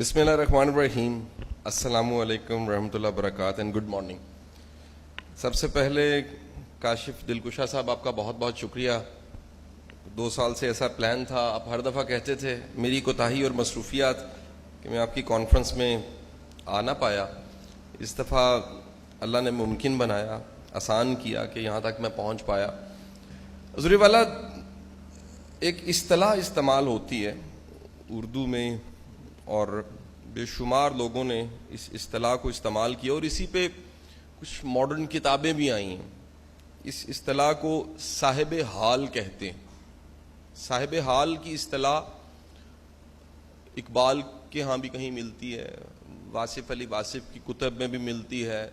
بسم اللہ الرحمن الرحیم. السلام علیکم ورحمۃ اللہ وبرکاتہ اینڈ گڈ مارننگ. سب سے پہلے کاشف دلکشا صاحب آپ کا بہت بہت شکریہ. 2 سال سے ایسا پلان تھا, آپ ہر دفعہ کہتے تھے میری کوتاہی اور مصروفیات کہ میں آپ کی کانفرنس میں آ نہ پایا. اس دفعہ اللہ نے ممکن بنایا, آسان کیا کہ یہاں تک میں پہنچ پایا. حضور والا ایک اصطلاح استعمال ہوتی ہے اردو میں اور بے شمار لوگوں نے اس اصطلاح کو استعمال کیا اور اسی پہ کچھ ماڈرن کتابیں بھی آئی ہیں. اس اصطلاح کو صاحب حال کہتے ہیں. صاحب حال کی اصطلاح اقبال کے ہاں بھی کہیں ملتی ہے, واصف علی واصف کی کتب میں بھی ملتی ہے,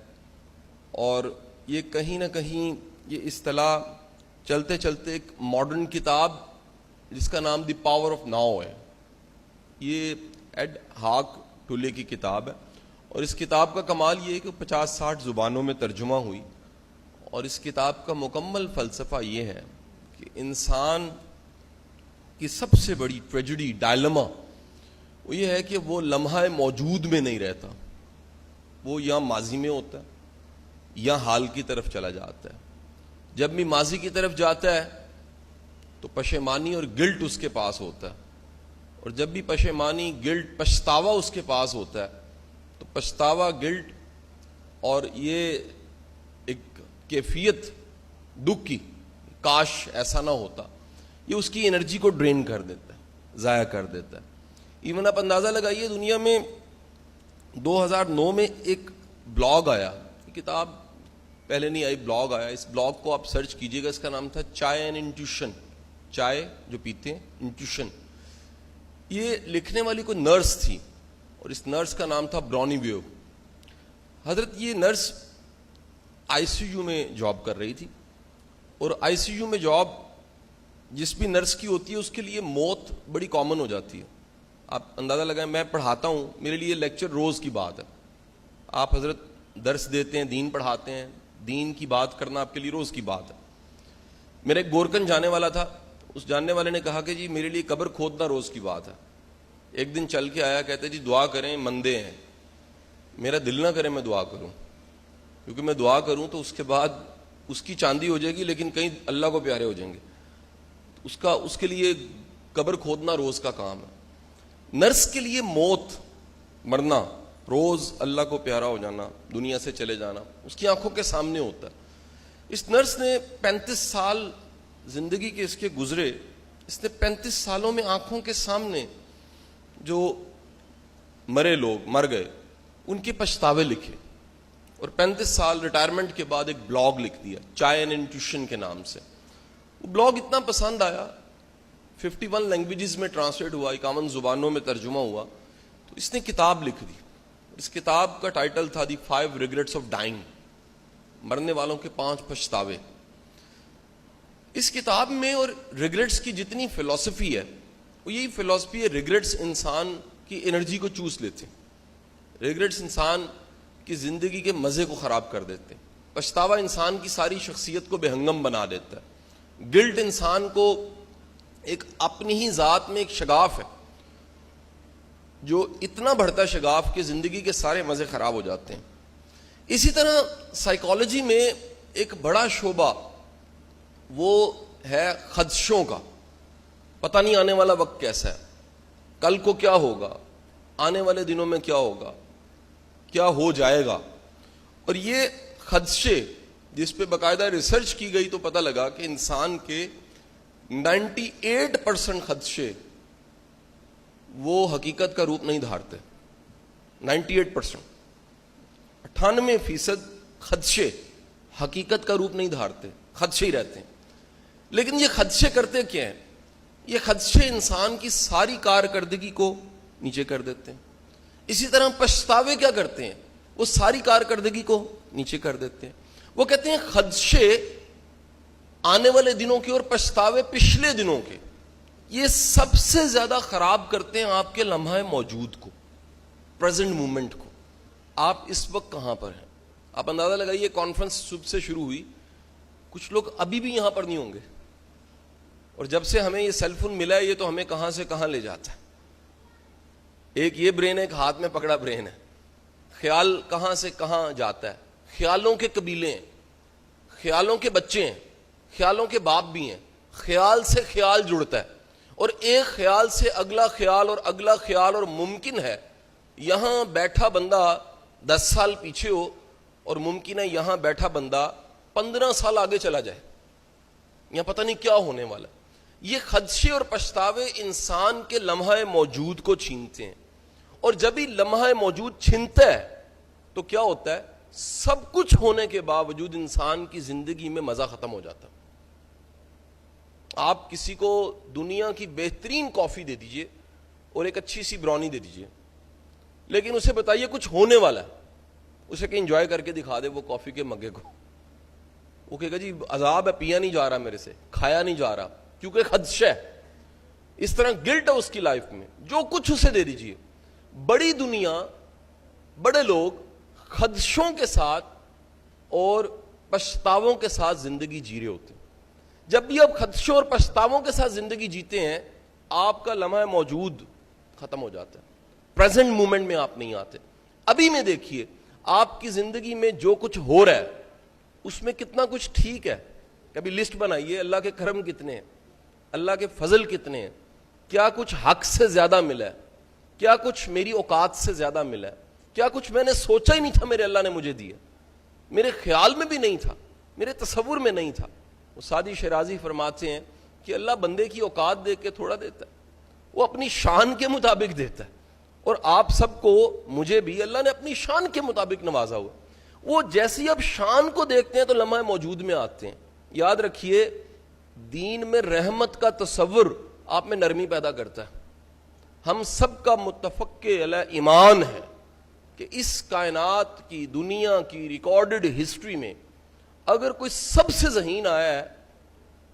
اور یہ کہیں نہ کہیں یہ اصطلاح چلتے چلتے ایک ماڈرن کتاب جس کا نام دی پاور آف ناؤ ہے, یہ ایڈ ہاک ٹولے کی کتاب ہے. اور اس کتاب کا کمال یہ ہے کہ 50-60 زبانوں میں ترجمہ ہوئی, اور اس کتاب کا مکمل فلسفہ یہ ہے کہ انسان کی سب سے بڑی ٹریجڈی, ڈائلما, وہ یہ ہے کہ وہ لمحہ موجود میں نہیں رہتا. وہ یا ماضی میں ہوتا ہے یا حال کی طرف چلا جاتا ہے. جب بھی ماضی کی طرف جاتا ہے تو پشیمانی اور گلٹ اس کے پاس ہوتا ہے, اور جب بھی پشیمانی, گلٹ, پچھتاوا اس کے پاس ہوتا ہے تو پچھتاوا, گلٹ اور یہ ایک کیفیت دکھ کی, کاش ایسا نہ ہوتا, یہ اس کی انرجی کو ڈرین کر دیتا ہے, ضائع کر دیتا ہے. ایون آپ اندازہ لگائیے, دنیا میں 2009 میں ایک بلاگ آیا, کتاب پہلے نہیں آئی, بلاگ آیا. اس بلاگ کو آپ سرچ کیجئے گا, اس کا نام تھا چائے اینڈ انٹیوشن. چائے جو پیتے ہیں, انٹیوشن. یہ لکھنے والی کوئی نرس تھی اور اس نرس کا نام تھا برونی ویو. حضرت یہ نرس آئی سی یو میں جاب کر رہی تھی, اور آئی سی یو میں جاب جس بھی نرس کی ہوتی ہے اس کے لیے موت بڑی کامن ہو جاتی ہے. آپ اندازہ لگائیں, میں پڑھاتا ہوں, میرے لیے لیکچر روز کی بات ہے. آپ حضرت درس دیتے ہیں, دین پڑھاتے ہیں, دین کی بات کرنا آپ کے لیے روز کی بات ہے. میرا ایک گورکن جانے والا تھا, اس جاننے والے نے کہا کہ جی میرے لیے قبر کھودنا روز کی بات ہے. ایک دن چل کے آیا, کہتے جی دعا کریں, مندے ہیں. میرا دل نہ کرے میں دعا کروں, کیونکہ میں دعا کروں تو اس کے بعد اس کی چاندی ہو جائے گی لیکن کہیں اللہ کو پیارے ہو جائیں گے. اس کے لیے قبر کھودنا روز کا کام ہے. نرس کے لیے موت, مرنا, روز اللہ کو پیارا ہو جانا, دنیا سے چلے جانا اس کی آنکھوں کے سامنے ہوتا ہے. اس نرس نے 35 سال زندگی کے اس کے گزرے, اس نے 35 سالوں میں آنکھوں کے سامنے جو مرے لوگ, مر گئے, ان کے پچھتاوے لکھے, اور 35 سال ریٹائرمنٹ کے بعد ایک بلاگ لکھ دیا چائے اینڈ انٹیوشن کے نام سے. وہ بلاگ اتنا پسند آیا, 51 لینگویجز میں ٹرانسلیٹ ہوا, 51 زبانوں میں ترجمہ ہوا, تو اس نے کتاب لکھ دی. اس کتاب کا ٹائٹل تھا دی 5 ریگریٹس آف ڈائنگ, مرنے والوں کے 5 پچھتاوے. اس کتاب میں اور ریگریٹس کی جتنی فلسفی ہے وہ یہی فلسفی ہے, ریگریٹس انسان کی انرجی کو چوس لیتے ہیں, ریگریٹس انسان کی زندگی کے مزے کو خراب کر دیتے ہیں, پچھتاوا انسان کی ساری شخصیت کو بے ہنگم بنا دیتا ہے, گلٹ انسان کو ایک اپنی ہی ذات میں ایک شگاف ہے جو اتنا بڑھتا ہے شگاف کہ زندگی کے سارے مزے خراب ہو جاتے ہیں. اسی طرح سائیکالوجی میں ایک بڑا شعبہ وہ ہے خدشوں کا. پتہ نہیں آنے والا وقت کیسا ہے, کل کو کیا ہوگا, آنے والے دنوں میں کیا ہوگا, کیا ہو جائے گا. اور یہ خدشے جس پہ باقاعدہ ریسرچ کی گئی تو پتہ لگا کہ انسان کے 98% خدشے وہ حقیقت کا روپ نہیں دھارتے. 98%, 98% خدشے حقیقت کا روپ نہیں دھارتے, خدشے ہی رہتے ہیں. لیکن یہ خدشے کرتے کیا ہیں؟ یہ خدشے انسان کی ساری کارکردگی کو نیچے کر دیتے ہیں. اسی طرح پچھتاوے کیا کرتے ہیں؟ وہ ساری کارکردگی کو نیچے کر دیتے ہیں. وہ کہتے ہیں خدشے آنے والے دنوں کے اور پچھتاوے پچھلے دنوں کے, یہ سب سے زیادہ خراب کرتے ہیں آپ کے لمحہ موجود کو, پریزنٹ مومنٹ کو. آپ اس وقت کہاں پر ہیں؟ آپ اندازہ لگائیے, کانفرنس صبح سے شروع ہوئی, کچھ لوگ ابھی بھی یہاں پر نہیں ہوں گے, اور جب سے ہمیں یہ سیل فون ملا ہے یہ تو ہمیں کہاں سے کہاں لے جاتا ہے. ایک یہ برین ہے، ایک ہاتھ میں پکڑا برین ہے. خیال کہاں سے کہاں جاتا ہے. خیالوں کے قبیلے ہیں، خیالوں کے بچے ہیں، خیالوں کے باپ بھی ہیں. خیال سے خیال جڑتا ہے، اور ایک خیال سے اگلا خیال اور اگلا خیال. اور ممکن ہے یہاں بیٹھا بندہ 10 سال پیچھے ہو، اور ممکن ہے یہاں بیٹھا بندہ 15 سال آگے چلا جائے. یہاں پتہ نہیں کیا ہونے والا. یہ خدشے اور پچھتاوے انسان کے لمحہ موجود کو چھینتے ہیں، اور جب ہی لمحہ موجود چھنتا ہے تو کیا ہوتا ہے؟ سب کچھ ہونے کے باوجود انسان کی زندگی میں مزہ ختم ہو جاتا. آپ کسی کو دنیا کی بہترین کافی دے دیجئے اور ایک اچھی سی برانی دے دیجئے، لیکن اسے بتائیے کچھ ہونے والا ہے، اسے کہ انجوائے کر کے دکھا دے وہ کافی کے مگے کو. وہ کہے گا جی عذاب ہے، پیا نہیں جا رہا میرے سے، کھایا نہیں جا رہا، کیونکہ خدشہ ہے. اس طرح گلٹ ہے اس کی لائف میں. جو کچھ اسے دے دیجئے. بڑی دنیا، بڑے لوگ خدشوں کے ساتھ اور پچھتاووں کے ساتھ زندگی جی رہے ہوتے ہیں. جب بھی آپ خدشوں اور پچھتاووں کے ساتھ زندگی جیتے ہیں، آپ کا لمحہ موجود ختم ہو جاتا ہے. پریزنٹ مومنٹ میں آپ نہیں آتے. ابھی میں دیکھیے آپ کی زندگی میں جو کچھ ہو رہا ہے اس میں کتنا کچھ ٹھیک ہے. کبھی لسٹ بنائیے اللہ کے کرم کتنے ہیں، اللہ کے فضل کتنے ہیں، کیا کچھ حق سے زیادہ ملا ہے، کیا کچھ میری اوقات سے زیادہ ملا ہے، کیا کچھ میں نے سوچا ہی نہیں تھا میرے اللہ نے مجھے دیا، میرے خیال میں بھی نہیں تھا، میرے تصور میں نہیں تھا. وہ سعدی شیرازی فرماتے ہیں کہ اللہ بندے کی اوقات دیکھ کے تھوڑا دیتا ہے، وہ اپنی شان کے مطابق دیتا ہے. اور آپ سب کو، مجھے بھی اللہ نے اپنی شان کے مطابق نوازا ہوا. وہ جیسی اب شان کو دیکھتے ہیں تو لمحہ موجود میں آتے ہیں. یاد رکھیے دین میں رحمت کا تصور آپ میں نرمی پیدا کرتا ہے. ہم سب کا متفق علیہ ایمان ہے کہ اس کائنات کی، دنیا کی ریکارڈڈ ہسٹری میں اگر کوئی سب سے ذہین آیا ہے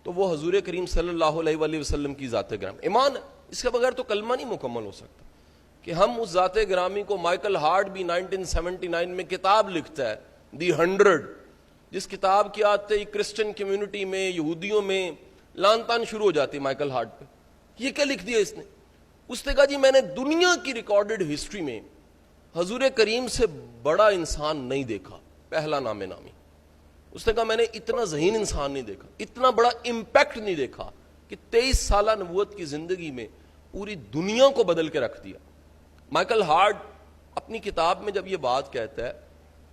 تو وہ حضور کریم صلی اللہ علیہ وآلہ وسلم کی ذات گرامی. ایمان ہے، اس کے بغیر تو کلمہ نہیں مکمل ہو سکتا. کہ ہم اس ذات گرامی کو، مائیکل ہارٹ بھی 1979 میں کتاب لکھتا ہے دی 100، جس کتاب کی آتے کرسچن کمیونٹی میں، یہودیوں میں لان تان شروع ہو جاتی مائیکل ہارٹ پہ. یہ کیا لکھ دیا اس نے؟ اس نے کہا جی میں نے دنیا کی ریکارڈڈ ہسٹری میں حضور کریم سے بڑا انسان نہیں دیکھا، پہلا نام نامی. اس نے کہا میں نے اتنا ذہین انسان نہیں دیکھا، اتنا بڑا امپیکٹ نہیں دیکھا کہ 23 سالہ نبوت کی زندگی میں پوری دنیا کو بدل کے رکھ دیا. مائیکل ہارٹ اپنی کتاب میں جب یہ بات کہتا ہے،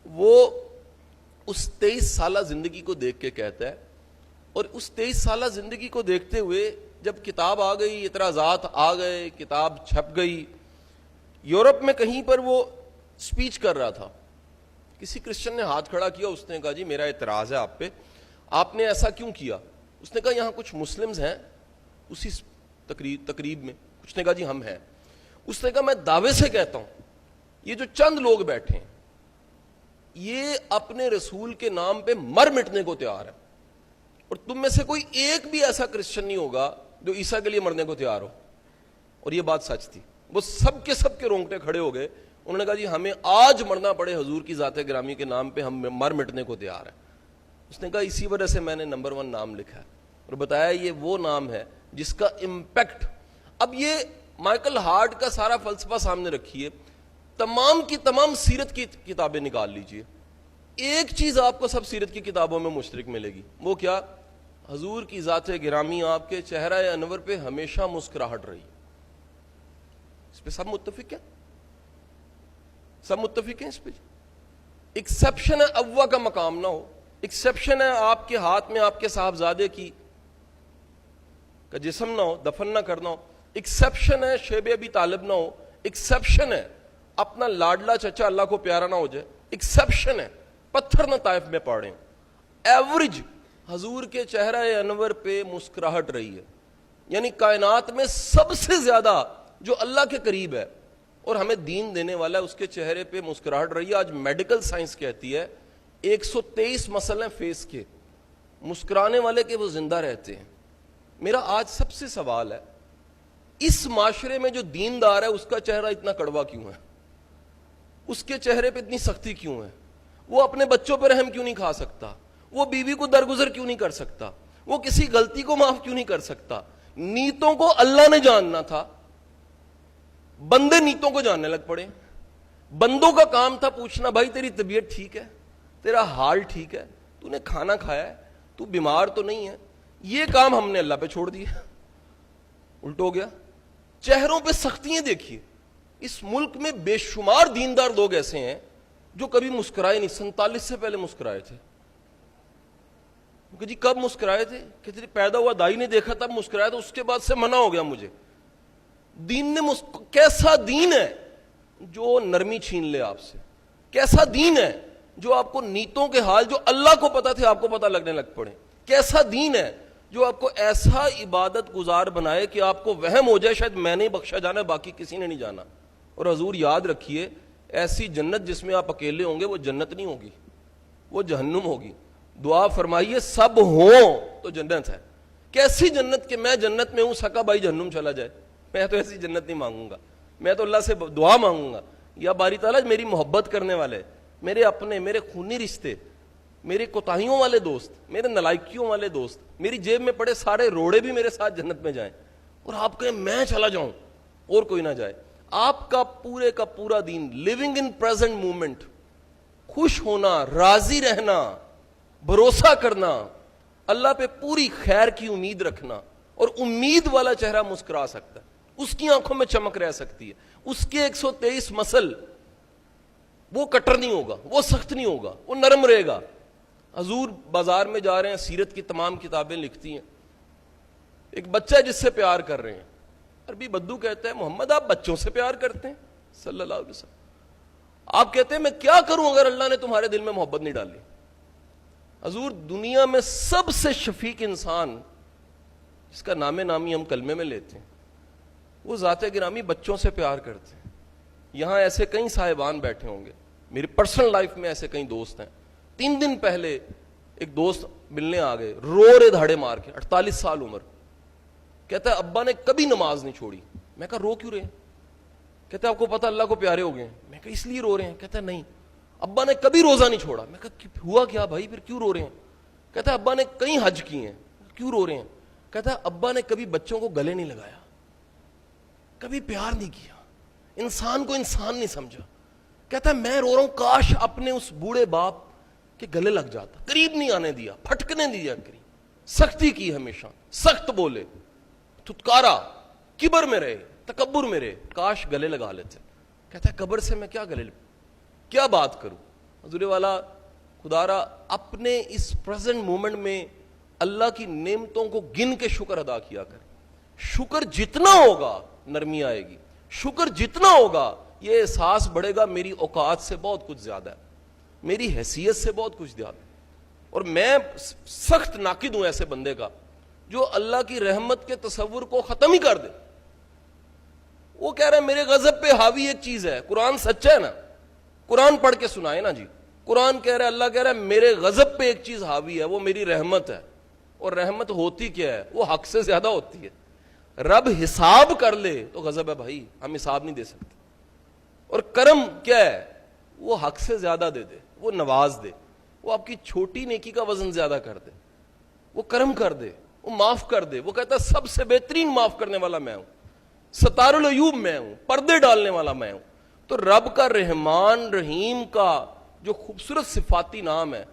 وہ اس 23 سالہ زندگی کو دیکھ کے کہتا ہے، اور اس 23 سالہ زندگی کو دیکھتے ہوئے جب کتاب آ گئی، اعتراضات آ گئے، کتاب چھپ گئی. یورپ میں کہیں پر وہ سپیچ کر رہا تھا، کسی کرسچن نے ہاتھ کھڑا کیا، اس نے کہا جی میرا اعتراض ہے آپ پہ، آپ نے ایسا کیوں کیا؟ اس نے کہا یہاں کچھ مسلمز ہیں اسی تقریب میں. کچھ نے کہا جی ہم ہیں. اس نے کہا میں دعوے سے کہتا ہوں یہ جو چند لوگ بیٹھے ہیں یہ اپنے رسول کے نام پہ مر مٹنے کو تیار ہے، اور تم میں سے کوئی ایک بھی ایسا کرسچن نہیں ہوگا جو عیسیٰ کے لیے مرنے کو تیار ہو. اور یہ بات سچ تھی. وہ سب کے رونگٹے کھڑے ہو گئے. انہوں نے کہا جی ہمیں آج مرنا پڑے حضور کی ذات گرامی کے نام پہ، ہم مر مٹنے کو تیار ہیں. اس نے کہا اسی وجہ سے میں نے نمبر 1 نام لکھا ہے، اور بتایا یہ وہ نام ہے جس کا امپیکٹ. اب یہ مائیکل ہارٹ کا سارا فلسفہ سامنے رکھیے، تمام کی تمام سیرت کی کتابیں نکال لیجئے، ایک چیز آپ کو سب سیرت کی کتابوں میں مشترک ملے گی. وہ کیا؟ حضور کی ذات گرامی آپ کے چہرہ انور پہ ہمیشہ مسکراہٹ رہی. اس پہ سب متفق ہیں، سب متفق ہیں اس پہ. ایکسیپشن ہے اوا کا مقام نہ ہو، ایکسیپشن ہے آپ کے ہاتھ میں آپ کے صاحبزادے کی کا جسم نہ ہو، دفن نہ کرنا ہو. ایکسیپشن ہے شیب ابی طالب نہ ہو. ایکسیپشن ہے اپنا لاڈلا چچا اللہ کو پیارا نہ ہو جائے. ایکسیپشن ہے پتھر نہ طائف میں پڑیں. ایوریج حضور کے چہرہ انور پہ مسکراہٹ رہی ہے. یعنی کائنات میں سب سے زیادہ جو اللہ کے قریب ہے اور ہمیں دین دینے والا ہے، اس کے چہرے پہ مسکراہٹ رہی ہے. آج میڈیکل سائنس کہتی ہے 123 مسئلے فیس کے، مسکرانے والے کے وہ زندہ رہتے ہیں. میرا آج سب سے سوال ہے، اس معاشرے میں جو دیندار ہے اس کا چہرہ اتنا کڑوا کیوں ہے؟ اس کے چہرے پہ اتنی سختی کیوں ہے؟ وہ اپنے بچوں پر رحم کیوں نہیں کھا سکتا؟ وہ بیوی کو درگزر کیوں نہیں کر سکتا؟ وہ کسی غلطی کو معاف کیوں نہیں کر سکتا؟ نیتوں کو اللہ نے جاننا تھا، بندے نیتوں کو جاننے لگ پڑے. بندوں کا کام تھا پوچھنا بھائی تیری طبیعت ٹھیک ہے, تیرا حال ٹھیک ہے, تو نے کھانا کھایا ہے, تو بیمار تو نہیں ہے. یہ کام ہم نے اللہ پہ چھوڑ دیا, الٹ ہو گیا. چہروں پہ سختیاں دیکھیے. اس ملک میں بے شمار دیندار لوگ ایسے ہیں جو کبھی مسکرائے نہیں. 47 سے پہلے مسکرائے تھے. کہ جی کب مسکرائے تھے؟ کہ تیری پیدا ہوا دائی نے دیکھا تب مسکرایا تھا, اس کے بعد سے منع ہو گیا مجھے. دین نے کیسا دین ہے جو نرمی چھین لے آپ سے؟ کیسا دین ہے جو آپ کو نیتوں کے حال جو اللہ کو پتا تھے آپ کو پتا لگنے لگ پڑے؟ کیسا دین ہے جو آپ کو ایسا عبادت گزار بنائے کہ آپ کو وہم ہو جائے شاید میں نے بخشا جانا ہے باقی کسی نے نہیں جانا. اور حضور یاد رکھیے, ایسی جنت جس میں آپ اکیلے ہوں گے وہ جنت نہیں ہوگی, وہ جہنم ہوگی. دعا فرمائیے سب ہوں تو جنت ہے. کیسی جنت کہ میں جنت میں ہوں, سکا بھائی جہنم چلا جائے. میں تو ایسی جنت نہیں مانگوں گا. میں تو اللہ سے دعا مانگوں گا, یا باری تعالیٰ میری محبت کرنے والے, میرے اپنے, میرے خونی رشتے, میرے کوتاہیوں والے دوست, میرے نلائکیوں والے دوست, میری جیب میں پڑے سارے روڑے بھی میرے ساتھ جنت میں جائیں, اور آپ کہیں میں چلا جاؤں اور کوئی نہ جائے. آپ کا پورا دین لیونگ ان پریزنٹ مومنٹ, خوش ہونا, راضی رہنا, بھروسہ کرنا, اللہ پہ پوری خیر کی امید رکھنا. اور امید والا چہرہ مسکرا سکتا ہے, اس کی آنکھوں میں چمک رہ سکتی ہے, اس کے 123 مسل وہ کٹر نہیں ہوگا, وہ سخت نہیں ہوگا, وہ نرم رہے گا. حضور بازار میں جا رہے ہیں, سیرت کی تمام کتابیں لکھتی ہیں, ایک بچہ ہے جس سے پیار کر رہے ہیں. عربی بدو کہتا ہے محمد آپ بچوں سے پیار کرتے ہیں صلی اللہ علیہ وسلم. آپ کہتے ہیں میں کیا کروں اگر اللہ نے تمہارے دل میں محبت نہیں ڈالی. حضور دنیا میں سب سے شفیق انسان جس کا نام نامی ہم کلمے میں لیتے ہیں وہ ذات گرامی بچوں سے پیار کرتے ہیں. یہاں ایسے کئی صاحبان بیٹھے ہوں گے, میری پرسنل لائف میں ایسے کئی دوست ہیں. 3 دن پہلے ایک دوست ملنے آ گئے, رو رے دھاڑے مار کے, 48 سال عمر. کہتا ہے ابا نے کبھی نماز نہیں چھوڑی. میں کہا رو کیوں رہے ہیں؟ کہتا ہے آپ کو پتا اللہ کو پیارے ہو گئے ہیں. میں کہا اس لیے رو رہے ہیں. کہتا ہے نہیں, ابا نے کبھی روزہ نہیں چھوڑا. میں کہا ہوا کیا بھائی پھر کیوں رو رہے ہیں؟ کہتا ہے ابا نے کئی حج کیے ہیں. کیوں رو رہے ہیں؟ کہتا ہے ابا نے کبھی بچوں کو گلے نہیں لگایا, کبھی پیار نہیں کیا, انسان کو انسان نہیں سمجھا. کہتا ہے میں رو رہا ہوں کاش اپنے اس بوڑھے باپ کے گلے لگ جاتا, قریب نہیں آنے دیا, پھٹکنے دیا قریب, سختی کی ہمیشہ, سخت بولے, تھتکارا, کبر میں رہے, تکبر میں رہے, کاش گلے لگا لیتے. کہتا ہے قبر سے میں کیا گلے کیا بات کروں. حضور والا خدا را اپنے اس پریزنٹ مومنٹ میں اللہ کی نعمتوں کو گن کے شکر ادا کیا کریں. شکر جتنا ہوگا نرمی آئے گی, شکر جتنا ہوگا یہ احساس بڑھے گا میری اوقات سے بہت کچھ زیادہ ہے, میری حیثیت سے بہت کچھ زیادہ ہے. اور میں سخت ناقد ہوں ایسے بندے کا جو اللہ کی رحمت کے تصور کو ختم ہی کر دے. وہ کہہ رہا ہے میرے غضب پہ حاوی ایک چیز ہے, قرآن سچا ہے نا, قرآن پڑھ کے سنائے نا جی. قرآن کہہ رہا ہے, اللہ کہہ رہا ہے میرے غضب پہ ایک چیز حاوی ہے, وہ میری رحمت ہے. اور رحمت ہوتی کیا ہے؟ وہ حق سے زیادہ ہوتی ہے. رب حساب کر لے تو غضب ہے بھائی, ہم حساب نہیں دے سکتے. اور کرم کیا ہے؟ وہ حق سے زیادہ دے دے, وہ نواز دے, وہ آپ کی چھوٹی نیکی کا وزن زیادہ کر دے, وہ کرم کر دے, وہ معاف کر دے. وہ کہتا ہے سب سے بہترین معاف کرنے والا میں ہوں, ستار العیوب میں ہوں, پردے ڈالنے والا میں ہوں. تو رب کا رحمان رحیم کا جو خوبصورت صفاتی نام ہے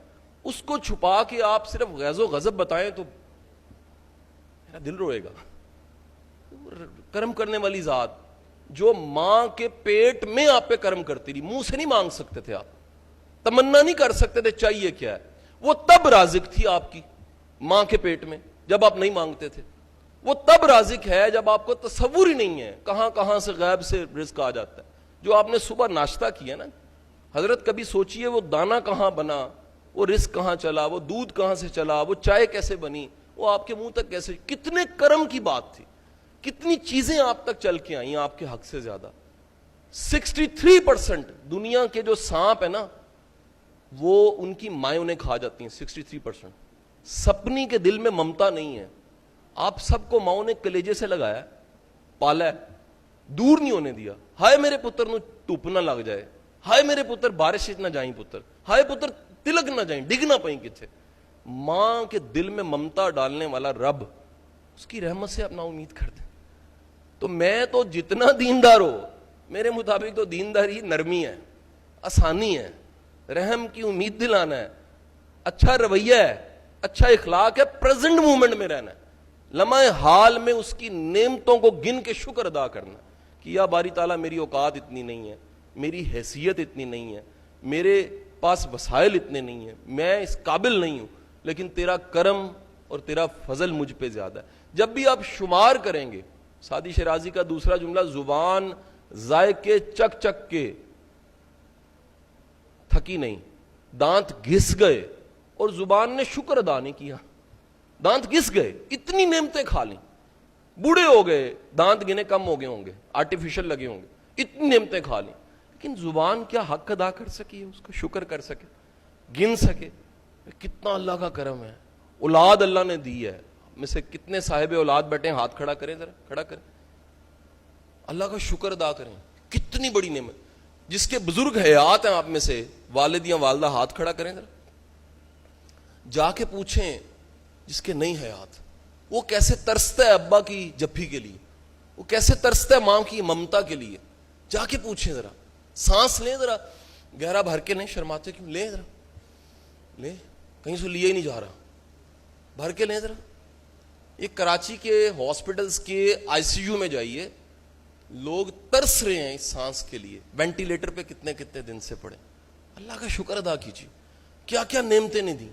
اس کو چھپا کے آپ صرف غیظ و غضب بتائیں تو میرا دل روئے گا. کرم کرنے والی ذات جو ماں کے پیٹ میں آپ پہ کرم کرتی رہی, منہ سے نہیں مانگ سکتے تھے آپ, تمنا نہیں کر سکتے تھے چاہیے کیا ہے, وہ تب رازق تھی آپ کی ماں کے پیٹ میں جب آپ نہیں مانگتے تھے. وہ تب رازق ہے جب آپ کو تصور ہی نہیں ہے کہاں کہاں سے غیب سے رزق آ جاتا ہے. جو آپ نے صبح ناشتہ کیا نا حضرت, کبھی سوچئے وہ دانہ کہاں بنا, وہ رزق کہاں چلا, وہ دودھ کہاں سے چلا, وہ چائے کیسے بنی, وہ آپ کے منہ تک کیسے, کتنے کرم کی بات تھی, کتنی چیزیں آپ تک چل کے آئیں آپ کے حق سے زیادہ. 63% دنیا کے جو سانپ ہے نا وہ ان کی مائیں انہیں کھا جاتی ہیں. 63% سپنی کے دل میں ممتا نہیں ہے. آپ سب کو ماؤں نے کلیجے سے لگایا, پالا ہے, دور نہیں ہونے دیا. ہائے میرے پتر نو ٹوپ نہ لگ جائے, ہائے میرے پتر بارش نہ جائیں پتر, ہائے پتر تلک نہ جائیں, ڈگ نہ پائیں کتھے. ماں کے دل میں ممتا ڈالنے والا رب, اس کی رحمت سے اپنا امید کر دیں. تو میں تو جتنا دیندار ہو میرے مطابق تو دینداری نرمی ہے, آسانی ہے, رحم کی امید دلانا ہے, اچھا رویہ ہے, اچھا اخلاق ہے, پریزنٹ مومنٹ میں رہنا ہے, لمحہ حال میں اس کی نعمتوں کو گن کے شکر ادا کرنا کہ یا باری تعالیٰ میری اوقات اتنی نہیں ہے, میری حیثیت اتنی نہیں ہے, میرے پاس وسائل اتنے نہیں ہیں, میں اس قابل نہیں ہوں, لیکن تیرا کرم اور تیرا فضل مجھ پہ زیادہ ہے. جب بھی آپ شمار کریں گے, سعدی شیرازی کا دوسرا جملہ, زبان ذائقے چک چک کے تھکی نہیں, دانت گھس گئے اور زبان نے شکر ادا نہیں کیا. دانت گھس گئے, اتنی نعمتیں کھا لیں, بوڑھے ہو گئے, دانت گنے کم ہو گئے ہوں گے, آرٹیفیشل لگے ہوں گے, اتنی نعمتیں کھا لیں, لیکن زبان کیا حق ادا کر سکی ہے, اس کا شکر کر سکے, گن سکے. کتنا اللہ کا کرم ہے. اولاد اللہ نے دی ہے, میں سے کتنے صاحب اولاد بیٹھے ہیں, ہاتھ کھڑا کریں ذرا, کھڑا کریں, اللہ کا شکر ادا کریں. کتنی بڑی نعمت. جس کے بزرگ حیات ہیں آپ میں سے, والد یا والدہ, ہاتھ کھڑا کریں ذرا, جا کے پوچھیں جس کے نہیں حیات, وہ کیسے ترستا ہے ابا کی جپھی کے لیے, وہ کیسے ترستا ہے ماں کی ممتا کے لیے. جا کے پوچھیں ذرا, سانس لیں ذرا, گہرا بھر کے, نہیں شرماتے کیوں, لیں ذرا, لیں, کہیں سے لیا ہی نہیں جا رہا, بھر کے لیں ذرا. یہ کراچی کے ہاسپٹلز کے آئی سی یو میں جائیے, لوگ ترس رہے ہیں اس سانس کے لیے, وینٹیلیٹر پہ کتنے کتنے دن سے پڑے. اللہ کا شکر ادا کیجیے, کیا کیا نعمتیں نہیں دی.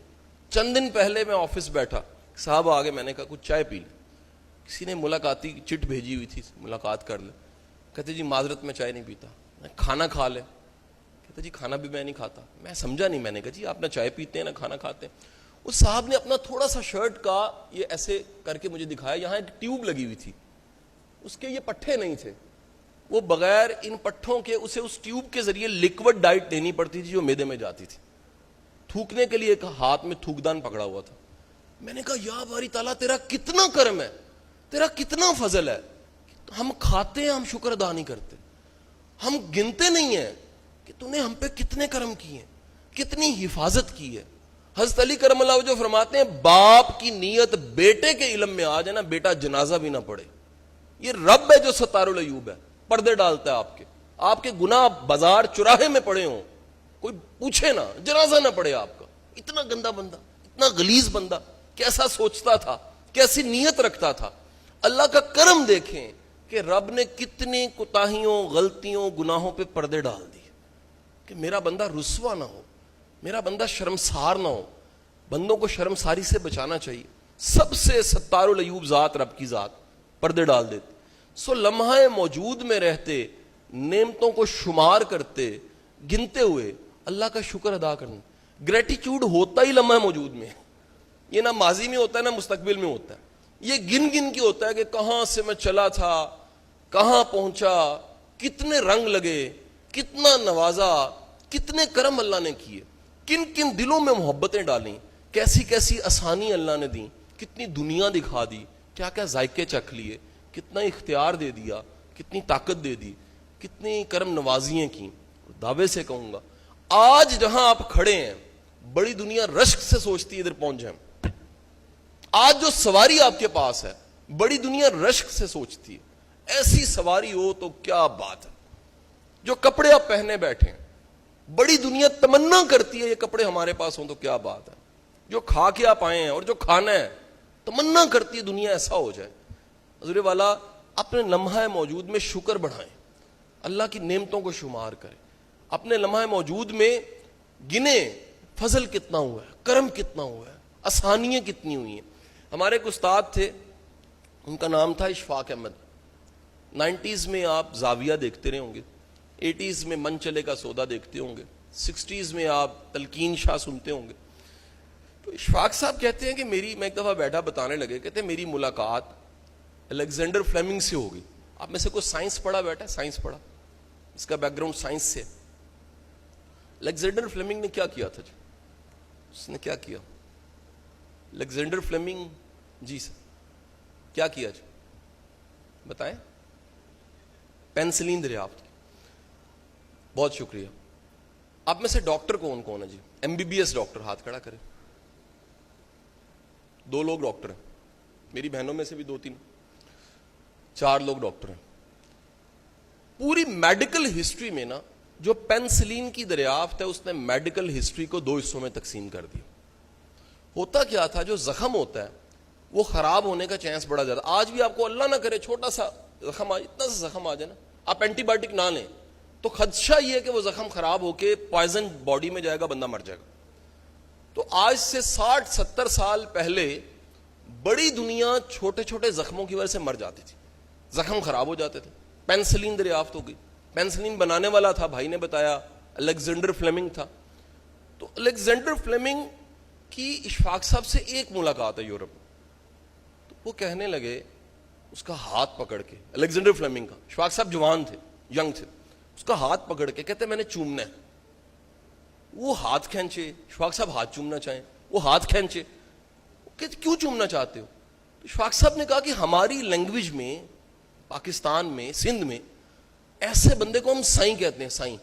چند دن پہلے میں آفس بیٹھا, صاحب آگے, میں نے کہا کچھ چائے پی لیں, کسی نے ملاقاتی چٹ بھیجی ہوئی تھی, ملاقات کر لے. کہتے جی معذرت میں چائے نہیں پیتا. کھانا کھا لے. کہتے جی کھانا بھی میں نہیں کھاتا. میں سمجھا نہیں, میں نے کہا جی آپ نہ چائے پیتے ہیں نہ کھانا کھاتے ہیں. اس صاحب نے اپنا تھوڑا سا شرٹ کا یہ ایسے کر کے مجھے دکھایا, یہاں ایک ٹیوب لگی ہوئی تھی, اس کے یہ پٹھے نہیں تھے, وہ بغیر ان پٹھوں کے اسے اس ٹیوب کے ذریعے لیکوڈ ڈائٹ دینی پڑتی تھی جو میدے میں جاتی تھی. تھوکنے کے لیے ایک ہاتھ میں تھوکدان پکڑا ہوا تھا. میں نے کہا یا باری تعالیٰ تیرا کتنا کرم ہے, تیرا کتنا فضل ہے. ہم کھاتے ہیں, ہم شکر ادا نہیں کرتے, ہم گنتے نہیں ہیں کہ تو نے ہم پہ کتنے کرم کیے ہیں, کتنی حفاظت کی ہے. حضرت علی کرم اللہ جو فرماتے ہیں, باپ کی نیت بیٹے کے علم میں آ جائے نا, بیٹا جنازہ بھی نہ پڑے. یہ رب ہے جو ستار العیوب ہے, پردے ڈالتا ہے آپ کے گناہ بازار چوراہے میں پڑے ہوں, کوئی پوچھے نا, جنازہ نہ پڑے آپ کا. اتنا گندا بندہ, اتنا غلیظ بندہ, کیسا سوچتا تھا, کیسی نیت رکھتا تھا. اللہ کا کرم دیکھیں کہ رب نے کتنی کوتاہیوں, غلطیوں, گناہوں پہ پردے ڈال دیے کہ میرا بندہ رسوا نہ ہو, میرا بندہ شرمسار نہ ہو. بندوں کو شرمساری سے بچانا چاہیے. سب سے ستار العیوب ذات رب کی ذات, پردے ڈال دیتے. سو لمحہ موجود میں رہتے, نعمتوں کو شمار کرتے, گنتے ہوئے اللہ کا شکر ادا کرنا. گریٹیچیوڈ ہوتا ہی لمحہ موجود میں, یہ نہ ماضی میں ہوتا ہے نہ مستقبل میں ہوتا ہے. یہ گن گن کے ہوتا ہے کہ کہاں سے میں چلا تھا, کہاں پہنچا, کتنے رنگ لگے, کتنا نوازا, کتنے کرم اللہ نے کیے, کن کن دلوں میں محبتیں ڈالیں, کیسی کیسی آسانی اللہ نے دی, کتنی دنیا دکھا دی, کیا کیا ذائقے چکھ لیے, کتنا اختیار دے دیا, کتنی طاقت دے دی, کتنی کرم نوازیاں کی. دعوے سے کہوں گا آج جہاں آپ کھڑے ہیں, بڑی دنیا رشک سے سوچتی ہے ادھر پہنچ جائیں. آج جو سواری آپ کے پاس ہے, بڑی دنیا رشک سے سوچتی ہے, ایسی سواری ہو تو کیا بات ہے. جو کپڑے آپ پہنے بیٹھے ہیں, بڑی دنیا تمنا کرتی ہے یہ کپڑے ہمارے پاس ہوں تو کیا بات ہے. جو کھا کے آپ آئے ہیں اور جو کھانا ہے, تمنا کرتی ہے دنیا ایسا ہو جائے. حضور والا اپنے لمحہ موجود میں شکر بڑھائیں, اللہ کی نعمتوں کو شمار کریں, اپنے لمحہ موجود میں گنیں فضل کتنا ہوا ہے, کرم کتنا ہوا ہے, آسانیاں کتنی ہوئی ہیں. ہمارے ایک استاد تھے, ان کا نام تھا اشفاق احمد. 90s میں آپ زاویہ دیکھتے رہے ہوں گے, 80s میں من چلے کا سودا دیکھتے ہوں گے, 60s میں آپ تلقین شاہ سنتے ہوں گے. تو اشفاق صاحب کہتے ہیں کہ میں ایک دفعہ بیٹھا بتانے لگے, کہتے ہیں میری ملاقات الیگزینڈر فلیمنگ سے ہوگی. آپ میں سے کوئی سائنس پڑھا بیٹا, سائنس پڑھا, اس کا بیک گراؤنڈ سائنس سے. الیگزینڈر فلیمنگ نے کیا کیا تھا جی, اس نے کیا کیا, الیگزینڈر فلیمنگ جی سر کیا کیا جی بتائیں. پینسلین دریافت کی. بہت شکریہ. آپ میں سے ڈاکٹر کون ہے جی, MBBS ڈاکٹر, ہاتھ کھڑا کریں. 2 لوگ ڈاکٹر ہیں, میری بہنوں میں سے بھی 2-3, 4 لوگ ڈاکٹر ہیں. پوری میڈیکل ہسٹری میں نا جو پینسلین کی دریافت ہے اس نے میڈیکل ہسٹری کو 2 حصوں میں تقسیم کر دیا. ہوتا کیا تھا, جو زخم ہوتا ہے وہ خراب ہونے کا چانس بڑا زیادہ. آج بھی آپ کو اللہ نہ کرے چھوٹا سا زخم اتنا سا زخم آ جائے نا, آپ اینٹی بایوٹک نہ لیں تو خدشہ یہ ہے کہ وہ زخم خراب ہو کے پوائزن باڈی میں جائے گا, بندہ مر جائے گا. تو آج سے 60-70 سال پہلے بڑی دنیا چھوٹے چھوٹے زخموں کی وجہ سے مر جاتی تھی, زخم خراب ہو جاتے تھے. پینسلین دریافت ہو گئی. پینسلین بنانے والا تھا, بھائی نے بتایا, الیگزینڈر فلیمنگ تھا. تو الیگزینڈر فلیمنگ کی اشفاق صاحب سے ایک ملاقات ہے یورپ میں. تو وہ کہنے لگے, اس کا ہاتھ پکڑ کے, الیگزینڈر فلیمنگ کا, اشفاق صاحب جوان تھے, ینگ تھے, اس کا ہاتھ پکڑ کے کہتے میں نے چومنا ہے. وہ ہاتھ کھینچے, اشفاق صاحب ہاتھ چومنا چاہیں, وہ ہاتھ کھینچے. کہتے کیوں چومنا چاہتے ہو؟ اشفاق صاحب نے کہا کہ ہماری لینگویج میں, پاکستان میں, سندھ میں ایسے بندے کو ہم سائیں کہتے ہیں, سائیں,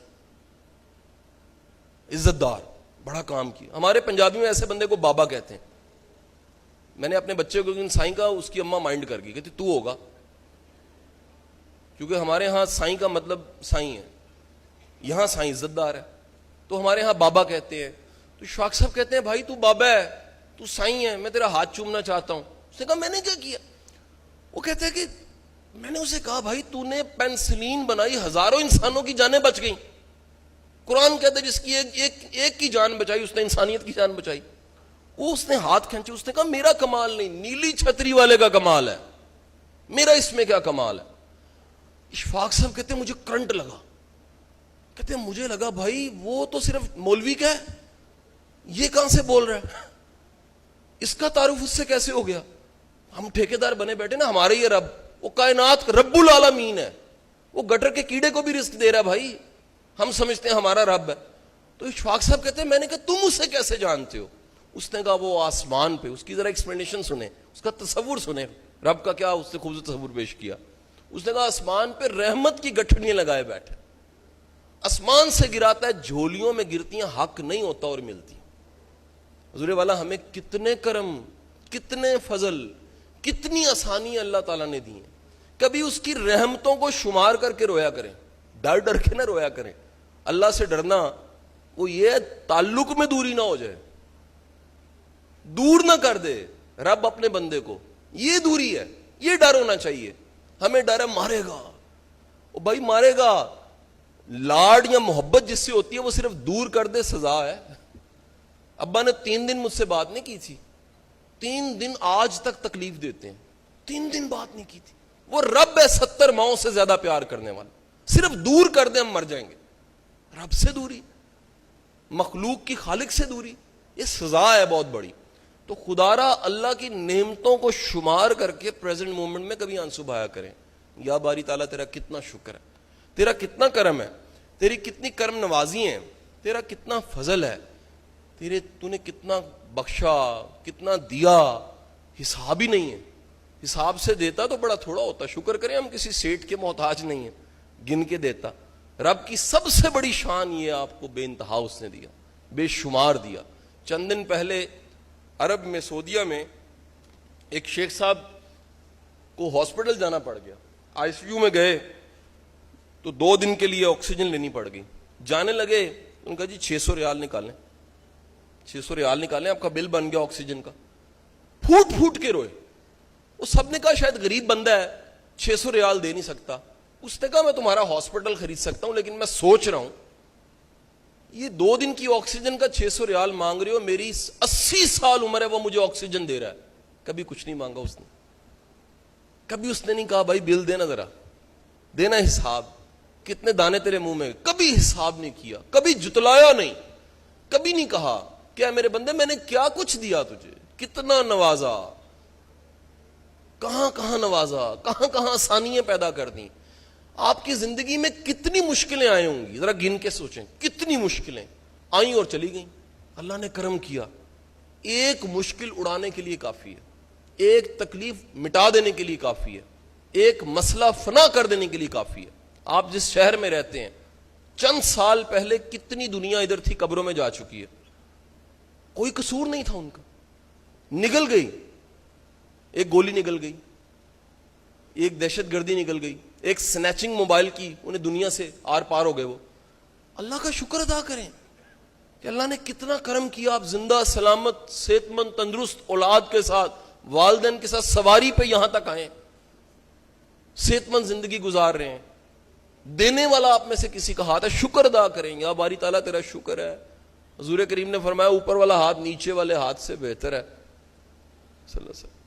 عزت دار, بڑا کام کیا. ہمارے پنجابی میں ایسے بندے کو بابا کہتے ہیں. میں نے اپنے بچے کو سائیں کا, اس کی اماں مائنڈ کر گئی, کہتی تو ہوگا, کیونکہ ہمارے ہاں سائیں کا مطلب سائیں ہے, یہاں سائیں عزت دار ہے, تو ہمارے ہاں بابا کہتے ہیں. تو اشفاق صاحب کہتے ہیں بھائی تو بابا ہے, تو سائیں ہے, میں تیرا ہاتھ چومنا چاہتا ہوں. اس نے کہا میں نے کیا کیا؟ وہ کہتے ہیں کہ میں نے اسے کہا بھائی تو نے پینسلین بنائی, ہزاروں انسانوں کی جانیں بچ گئیں. قرآن کہتا ہے جس کی ایک کی جان بچائی اس نے انسانیت کی جان بچائی. وہ اس نے ہاتھ کھینچے, اس نے کہا میرا کمال نہیں, نیلی چھتری والے کا کمال ہے, میرا اس میں کیا کمال ہے. اشفاق صاحب کہتے ہیں مجھے کرنٹ لگا. کہتے ہیں مجھے لگا بھائی وہ تو صرف مولوی کا ہے, یہ کہاں سے بول رہا ہے, اس کا تعارف اس سے کیسے ہو گیا. ہم ٹھیکیدار بنے بیٹھے نا, ہمارے یہ رب, وہ کائنات رب العالمین ہے, وہ گٹر کے کیڑے کو بھی رزق دے رہا ہے بھائی, ہم سمجھتے ہیں ہمارا رب ہے. تو اشفاق صاحب کہتے ہیں میں نے کہا تم اسے کیسے جانتے ہو؟ اس نے کہا وہ آسمان پہ, اس کی ذرا ایکسپلینیشن سنیں, اس کا تصور سنیں, رب کا کیا اس نے خوبصورت تصور پیش کیا. اس نے کہا آسمان پہ رحمت کی گٹھڑیاں لگائے بیٹھے, آسمان سے گراتا ہے, جھولیوں میں گرتی ہیں, حق نہیں ہوتا اور ملتی. حضور والا ہمیں کتنے کرم, کتنے فضل, کتنی آسانی اللہ تعالیٰ نے دی ہیں. کبھی اس کی رحمتوں کو شمار کر کے رویا کریں, ڈر ڈر کے نہ رویا کریں. اللہ سے ڈرنا وہ یہ تعلق میں دوری نہ ہو جائے, دور نہ کر دے رب اپنے بندے کو, یہ دوری ہے, یہ ڈر ہونا چاہیے. ہمیں ڈر ہے مارے گا, وہ بھائی مارے گا, لاڈ یا محبت جس سے ہوتی ہے وہ صرف دور کر دے سزا ہے. ابا نے 3 دن مجھ سے بات نہیں کی تھی, 3 دن آج تک تکلیف دیتے ہیں, 3 دن بات نہیں کی تھی. وہ رب ہے 70 ماؤں سے زیادہ پیار کرنے والا, صرف دور کر دیں ہم مر جائیں گے. رب سے دوری, مخلوق کی خالق سے دوری, یہ سزا ہے بہت بڑی. تو خدا را اللہ کی نعمتوں کو شمار کر کے پریزنٹ مومنٹ میں کبھی آنسو بہایا کریں. یا باری تعالیٰ تیرا کتنا شکر ہے, تیرا کتنا کرم ہے, تیری کتنی کرم نوازی ہیں, تیرا کتنا فضل ہے, تو نے کتنا بخشا, کتنا دیا, حساب ہی نہیں ہے. حساب سے دیتا تو بڑا تھوڑا ہوتا, شکر کریں ہم کسی سیٹ کے محتاج نہیں ہیں, گن کے دیتا. رب کی سب سے بڑی شان یہ آپ کو بے انتہا اس نے دیا, بے شمار دیا. چند دن پہلے عرب میں, سعودیہ میں ایک شیخ صاحب کو ہاسپٹل جانا پڑ گیا, آئی سی یو میں گئے تو 2 دن کے لیے آکسیجن لینی پڑ گئی. جانے لگے, ان کا جی 600 ریال نکالیں, 600 ریال نکالیں, آپ کا بل بن گیا آکسیجن کا. پھوٹ پھوٹ کے روئے. وہ سب نے کہا شاید غریب بندہ ہے 600 ریال دے نہیں سکتا. اس نے کہا میں تمہارا ہاسپٹل خرید سکتا ہوں, لیکن میں سوچ رہا ہوں یہ 2 دن کی آکسیجن کا 600 ریال مانگ رہے ہو, میری 80 سال عمر ہے, وہ مجھے آکسیجن دے رہا ہے. کبھی کچھ نہیں مانگا اس نے, کبھی اس نے نہیں کہا بھائی بل دینا, ذرا دینا حساب, کتنے دانے تیرے منہ میں, کبھی حساب نہیں کیا, کبھی جتلایا نہیں, کبھی نہیں کہا کیا میرے بندے میں نے کیا کچھ دیا تجھے, کتنا نوازا, کہاں کہاں نوازا, کہاں کہاں آسانیاں پیدا کر دیں. آپ کی زندگی میں کتنی مشکلیں آئی ہوں گی, ذرا گن کے سوچیں, کتنی مشکلیں آئیں اور چلی گئیں. اللہ نے کرم کیا, ایک مشکل اڑانے کے لیے کافی ہے, ایک تکلیف مٹا دینے کے لیے کافی ہے, ایک مسئلہ فنا کر دینے کے لیے کافی ہے. آپ جس شہر میں رہتے ہیں, چند سال پہلے کتنی دنیا ادھر تھی قبروں میں جا چکی ہے, کوئی قصور نہیں تھا ان کا, نگل گئی, ایک گولی نگل گئی. ایک دہشت گردی نکل گئی, ایک سنیچنگ موبائل کی, انہیں دنیا سے آر پار ہو گئے. وہ اللہ کا شکر ادا کریں کہ اللہ نے کتنا کرم کیا, آپ زندہ سلامت صحت مند تندرست اولاد کے ساتھ, والدین کے ساتھ سواری پہ یہاں تک آئے, صحت مند زندگی گزار رہے ہیں. دینے والا آپ میں سے کسی کا ہاتھ ہے, شکر ادا کریں. یا باری تعالیٰ تیرا شکر ہے. حضور کریم نے فرمایا اوپر والا ہاتھ نیچے والے ہاتھ سے بہتر ہے. صلی اللہ علیہ وسلم,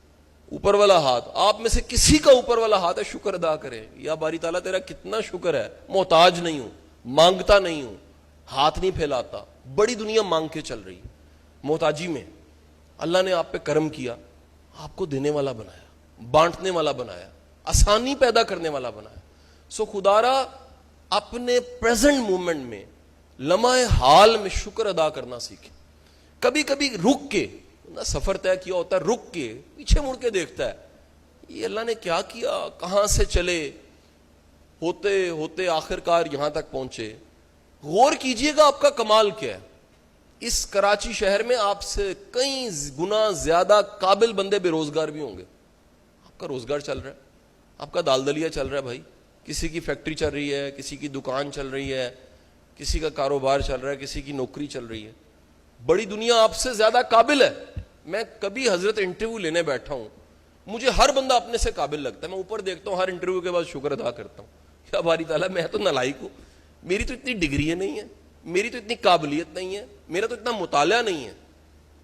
اوپر والا ہاتھ, آپ میں سے کسی کا اوپر والا ہاتھ ہے, شکر ادا کریں. یا باری تعالیٰ تیرا کتنا شکر ہے, محتاج نہیں ہوں, مانگتا نہیں ہوں, ہاتھ نہیں پھیلاتا. بڑی دنیا مانگ کے چل رہی, محتاجی میں. اللہ نے آپ پہ کرم کیا, آپ کو دینے والا بنایا, بانٹنے والا بنایا, آسانی پیدا کرنے والا بنایا. سو خدارا اپنے پریزنٹ مومنٹ میں لمحہ حال میں شکر ادا کرنا سیکھیں. کبھی کبھی رک کے, سفر طے کیا ہوتا ہے, رک کے پیچھے مڑ کے دیکھتا ہے یہ اللہ نے کیا کیا, کہاں سے چلے ہوتے ہوتے آخرکار یہاں تک پہنچے. غور کیجئے گا آپ کا کمال کیا ہے. اس کراچی شہر میں آپ سے کئی گنا زیادہ قابل بندے بے روزگار بھی ہوں گے. آپ کا روزگار چل رہا ہے, آپ کا دال دلیا چل رہا ہے بھائی, کسی کی فیکٹری چل رہی ہے, کسی کی دکان چل رہی ہے, کسی کا کاروبار چل رہا ہے, کسی کی نوکری چل رہی ہے. بڑی دنیا آپ سے زیادہ قابل ہے. میں کبھی حضرت انٹرویو لینے بیٹھا ہوں, مجھے ہر بندہ اپنے سے قابل لگتا ہے. میں اوپر دیکھتا ہوں, ہر انٹرویو کے بعد شکر ادا کرتا ہوں, یا باری تعالیٰ میں تو نالائق ہوں, میری تو اتنی ڈگریاں نہیں ہیں, میری تو اتنی قابلیت نہیں ہے, میرا تو اتنا مطالعہ نہیں ہے,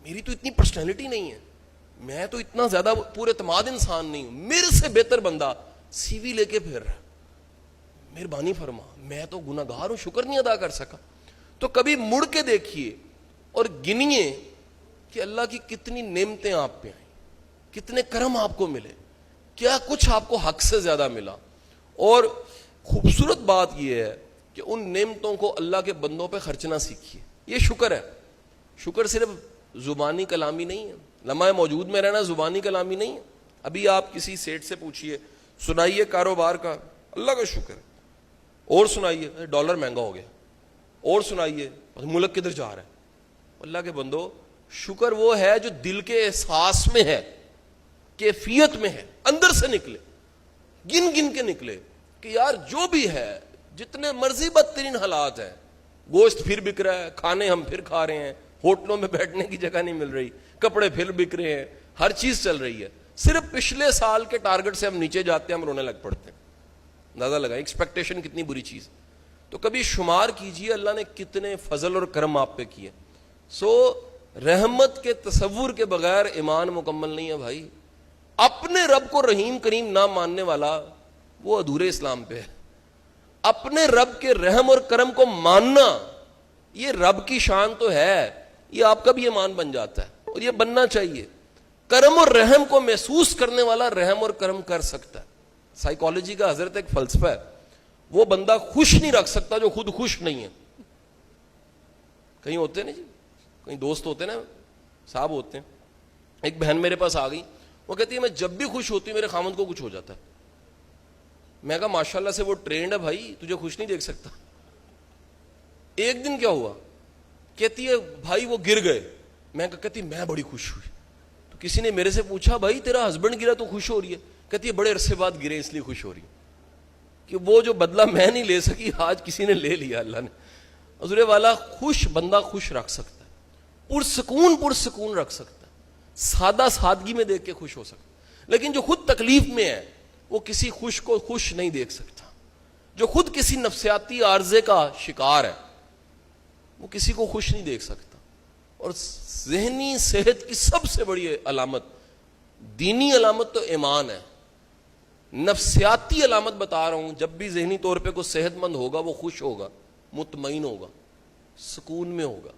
میری تو اتنی پرسنالٹی نہیں ہے, میں تو اتنا زیادہ پورے اعتماد انسان نہیں ہوں, میرے سے بہتر بندہ سی وی لے کے پھر رہا. مہربانی فرما, میں تو گناہگار ہوں, شکر نہیں ادا کر سکا. تو کبھی مڑ کے دیکھیے اور گنیے کہ اللہ کی کتنی نعمتیں آپ پہ آئیں, کتنے کرم آپ کو ملے, کیا کچھ آپ کو حق سے زیادہ ملا. اور خوبصورت بات یہ ہے کہ ان نعمتوں کو اللہ کے بندوں پہ خرچنا سیکھیے. یہ شکر ہے. شکر صرف زبانی کلامی نہیں ہے, لمحہ موجود میں رہنا زبانی کلامی نہیں ہے. ابھی آپ کسی سیٹ سے پوچھئے, سنائیے کاروبار کا, اللہ کا شکر ہے. اور سنائیے ڈالر مہنگا ہو گیا, اور سنائیے ملک کدھر جا رہا ہے. اللہ کے بندو, شکر وہ ہے جو دل کے احساس میں ہے, کیفیت میں ہے, اندر سے نکلے, گن گن کے نکلے کہ یار جو بھی ہے, جتنے مرضی بدترین حالات ہیں, گوشت پھر بک رہا ہے, کھانے ہم پھر کھا رہے ہیں, ہوٹلوں میں بیٹھنے کی جگہ نہیں مل رہی, کپڑے پھر بک رہے ہیں, ہر چیز چل رہی ہے. صرف پچھلے سال کے ٹارگٹ سے ہم نیچے جاتے ہیں, ہم رونے لگ پڑتے ہیں. اندازہ لگائیں ایکسپیکٹیشن کتنی بری چیز. تو کبھی شمار کیجئے اللہ نے کتنے فضل اور کرم آپ پہ کیے. سو رحمت کے تصور کے بغیر ایمان مکمل نہیں ہے بھائی. اپنے رب کو رحیم کریم نہ ماننے والا وہ ادھورے اسلام پہ ہے. اپنے رب کے رحم اور کرم کو ماننا یہ رب کی شان تو ہے, یہ آپ کا بھی ایمان بن جاتا ہے, اور یہ بننا چاہیے. کرم اور رحم کو محسوس کرنے والا رحم اور کرم کر سکتا ہے. سائیکالوجی کا حضرت ایک فلسفہ ہے, وہ بندہ خوش نہیں رکھ سکتا جو خود خوش نہیں ہے. کہیں ہوتے نا جی, کہیں دوست ہوتے نا, صاحب ہوتے ہیں. ایک بہن میرے پاس آ گئی, وہ کہتی ہے میں جب بھی خوش ہوتی ہوں میرے خامند کو کچھ ہو جاتا ہے. میں کہا ماشاءاللہ سے وہ ٹرینڈ ہے بھائی, تجھے خوش نہیں دیکھ سکتا. ایک دن کیا ہوا, کہتی ہے بھائی وہ گر گئے. میں کہتی میں بڑی خوش ہوئی. تو کسی نے میرے سے پوچھا بھائی تیرا ہسبینڈ گرا تو خوش ہو رہی ہے؟ کہتی ہے بڑے عرصے بعد گرے اس لیے خوش ہو رہی کہ وہ جو بدلہ میں نہیں لے سکی آج کسی نے لے لیا اللہ نے. حضور والا خوش بندہ خوش رکھ سکتا ہے, پرسکون رکھ سکتا ہے, سادہ سادگی میں دیکھ کے خوش ہو سکتا ہے. لیکن جو خود تکلیف میں ہے وہ کسی خوش کو خوش نہیں دیکھ سکتا. جو خود کسی نفسیاتی عارضے کا شکار ہے وہ کسی کو خوش نہیں دیکھ سکتا. اور ذہنی صحت کی سب سے بڑی علامت, دینی علامت تو ایمان ہے. نفسیاتی علامت بتا رہا ہوں, جب بھی ذہنی طور پہ کوئی صحت مند ہوگا وہ خوش ہوگا, مطمئن ہوگا, سکون میں ہوگا,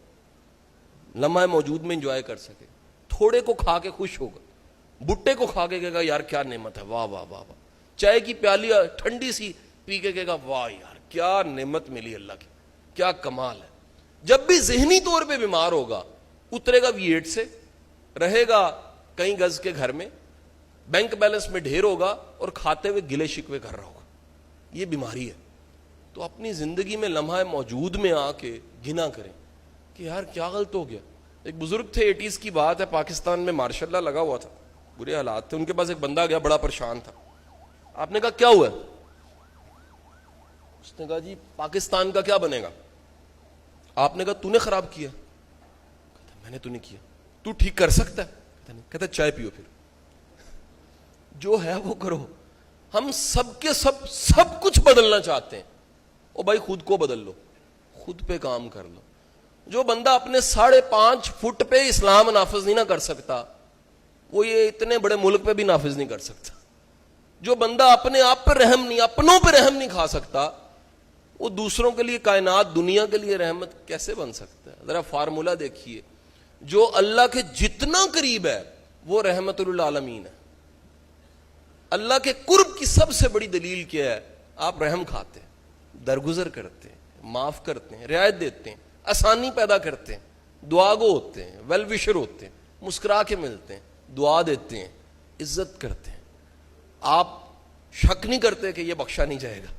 لمحہ موجود میں انجوائے کر سکے. تھوڑے کو کھا کے خوش ہوگا, بھٹے کو کھا کے کہے گا یار کیا نعمت ہے, واہ واہ واہ واہ. چائے کی پیالی ٹھنڈی سی پی کے کہے گا واہ یار کیا نعمت ملی اللہ کی, کیا کمال ہے. جب بھی ذہنی طور پہ بیمار ہوگا اترے گا V8 سے, رہے گا کئی گز کے گھر میں, بینک بیلنس میں ڈھیر ہوگا اور کھاتے ہوئے گلے شکوے کر رہا ہوگا. یہ بیماری ہے. تو اپنی زندگی میں لمحہ موجود میں آ کے گنا کریں کہ یار کیا غلط ہو گیا. ایک بزرگ تھے, 80s کی بات ہے, پاکستان میں مارشاء اللہ لگا ہوا تھا, برے حالات تھے. ان کے پاس ایک بندہ گیا بڑا پریشان تھا, آپ نے کہا کیا ہوا؟ اس نے کہا جی پاکستان کا کیا بنے گا؟ آپ نے کہا تو نے خراب کیا؟ کہتا میں نے تو نہیں کیا. تو ٹھیک کر سکتا ہے؟ کہتا چائے پیو پھر. جو ہے وہ کرو. ہم سب کے سب کچھ بدلنا چاہتے ہیں. او بھائی خود کو بدل لو, خود پہ کام کر لو. جو بندہ اپنے 5.5 فٹ پہ اسلام نافذ نہیں نہ کر سکتا, وہ یہ اتنے بڑے ملک پہ بھی نافذ نہیں کر سکتا. جو بندہ اپنے آپ پہ رحم نہیں, اپنوں پہ رحم نہیں کھا سکتا, وہ دوسروں کے لیے, کائنات دنیا کے لیے رحمت کیسے بن سکتا ہے؟ ذرا فارمولہ دیکھیے. جو اللہ کے جتنا قریب ہے وہ رحمت للعالمین ہے. اللہ کے قرب کی سب سے بڑی دلیل کیا ہے؟ آپ رحم کھاتے ہیں, درگزر کرتے ہیں, معاف کرتے ہیں, رعایت دیتے ہیں, آسانی پیدا کرتے ہیں, دعا گو ہوتے ہیں, ویل وشر ہوتے ہیں, مسکرا کے ملتے ہیں, دعا دیتے ہیں, عزت کرتے ہیں. آپ شک نہیں کرتے کہ یہ بخشا نہیں جائے گا.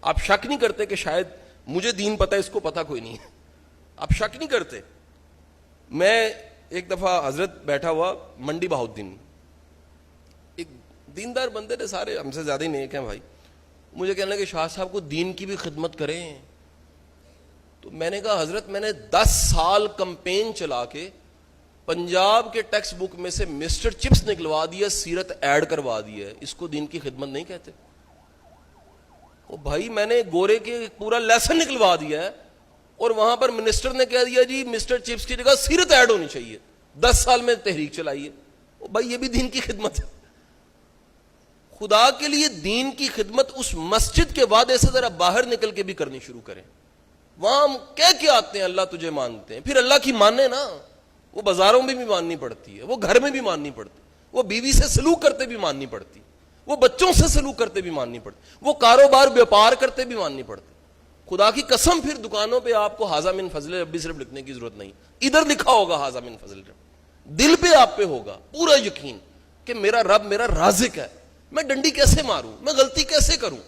آپ شک نہیں کرتے کہ شاید مجھے دین پتہ ہے, اس کو پتہ کوئی نہیں ہے. آپ شک نہیں کرتے. میں ایک دفعہ حضرت بیٹھا ہوا منڈی بہاؤالدین, ایک دیندار بندے نے, سارے ہم سے زیادہ ہی نیک ہیں بھائی, مجھے کہنے لگے شاہ صاحب کو دین کی بھی خدمت کریں. تو میں نے کہا حضرت میں نے 10 سال کمپین چلا کے پنجاب کے ٹیکسٹ بک میں سے مسٹر چپس نکلوا دیا, سیرت ایڈ کروا دی ہے, اس کو دین کی خدمت نہیں کہتے؟ او بھائی میں نے گورے کے پورا لیسن نکلوا دیا ہے, اور وہاں پر منسٹر نے کہہ دیا جی مسٹر چپس کی جگہ سیرت ایڈ ہونی چاہیے. 10 سال میں تحریک چلائی ہے. او بھائی یہ بھی دین کی خدمت ہے. خدا کے لیے دین کی خدمت اس مسجد کے وعدے سے ذرا باہر نکل کے بھی کرنی شروع کریں. وہاں ہم کہہ کے آتے ہیں اللہ تجھے مانتے ہیں, پھر اللہ کی مانے نا. وہ بازاروں میں بھی ماننی پڑتی ہے, وہ گھر میں بھی ماننی پڑتی, وہ بیوی سے سلوک کرتے بھی ماننی پڑتی, وہ بچوں سے سلوک کرتے بھی ماننی پڑتی, وہ کاروبار بیوپار کرتے بھی ماننی پڑتی. خدا کی قسم پھر دکانوں پہ آپ کو ھذا من فضل ربی صرف لکھنے کی ضرورت نہیں, ادھر لکھا ہوگا ھذا من فضل ربی. دل پہ آپ پہ ہوگا پورا یقین کہ میرا رب میرا رازق ہے. میں ڈنڈی کیسے ماروں, میں غلطی کیسے کروں,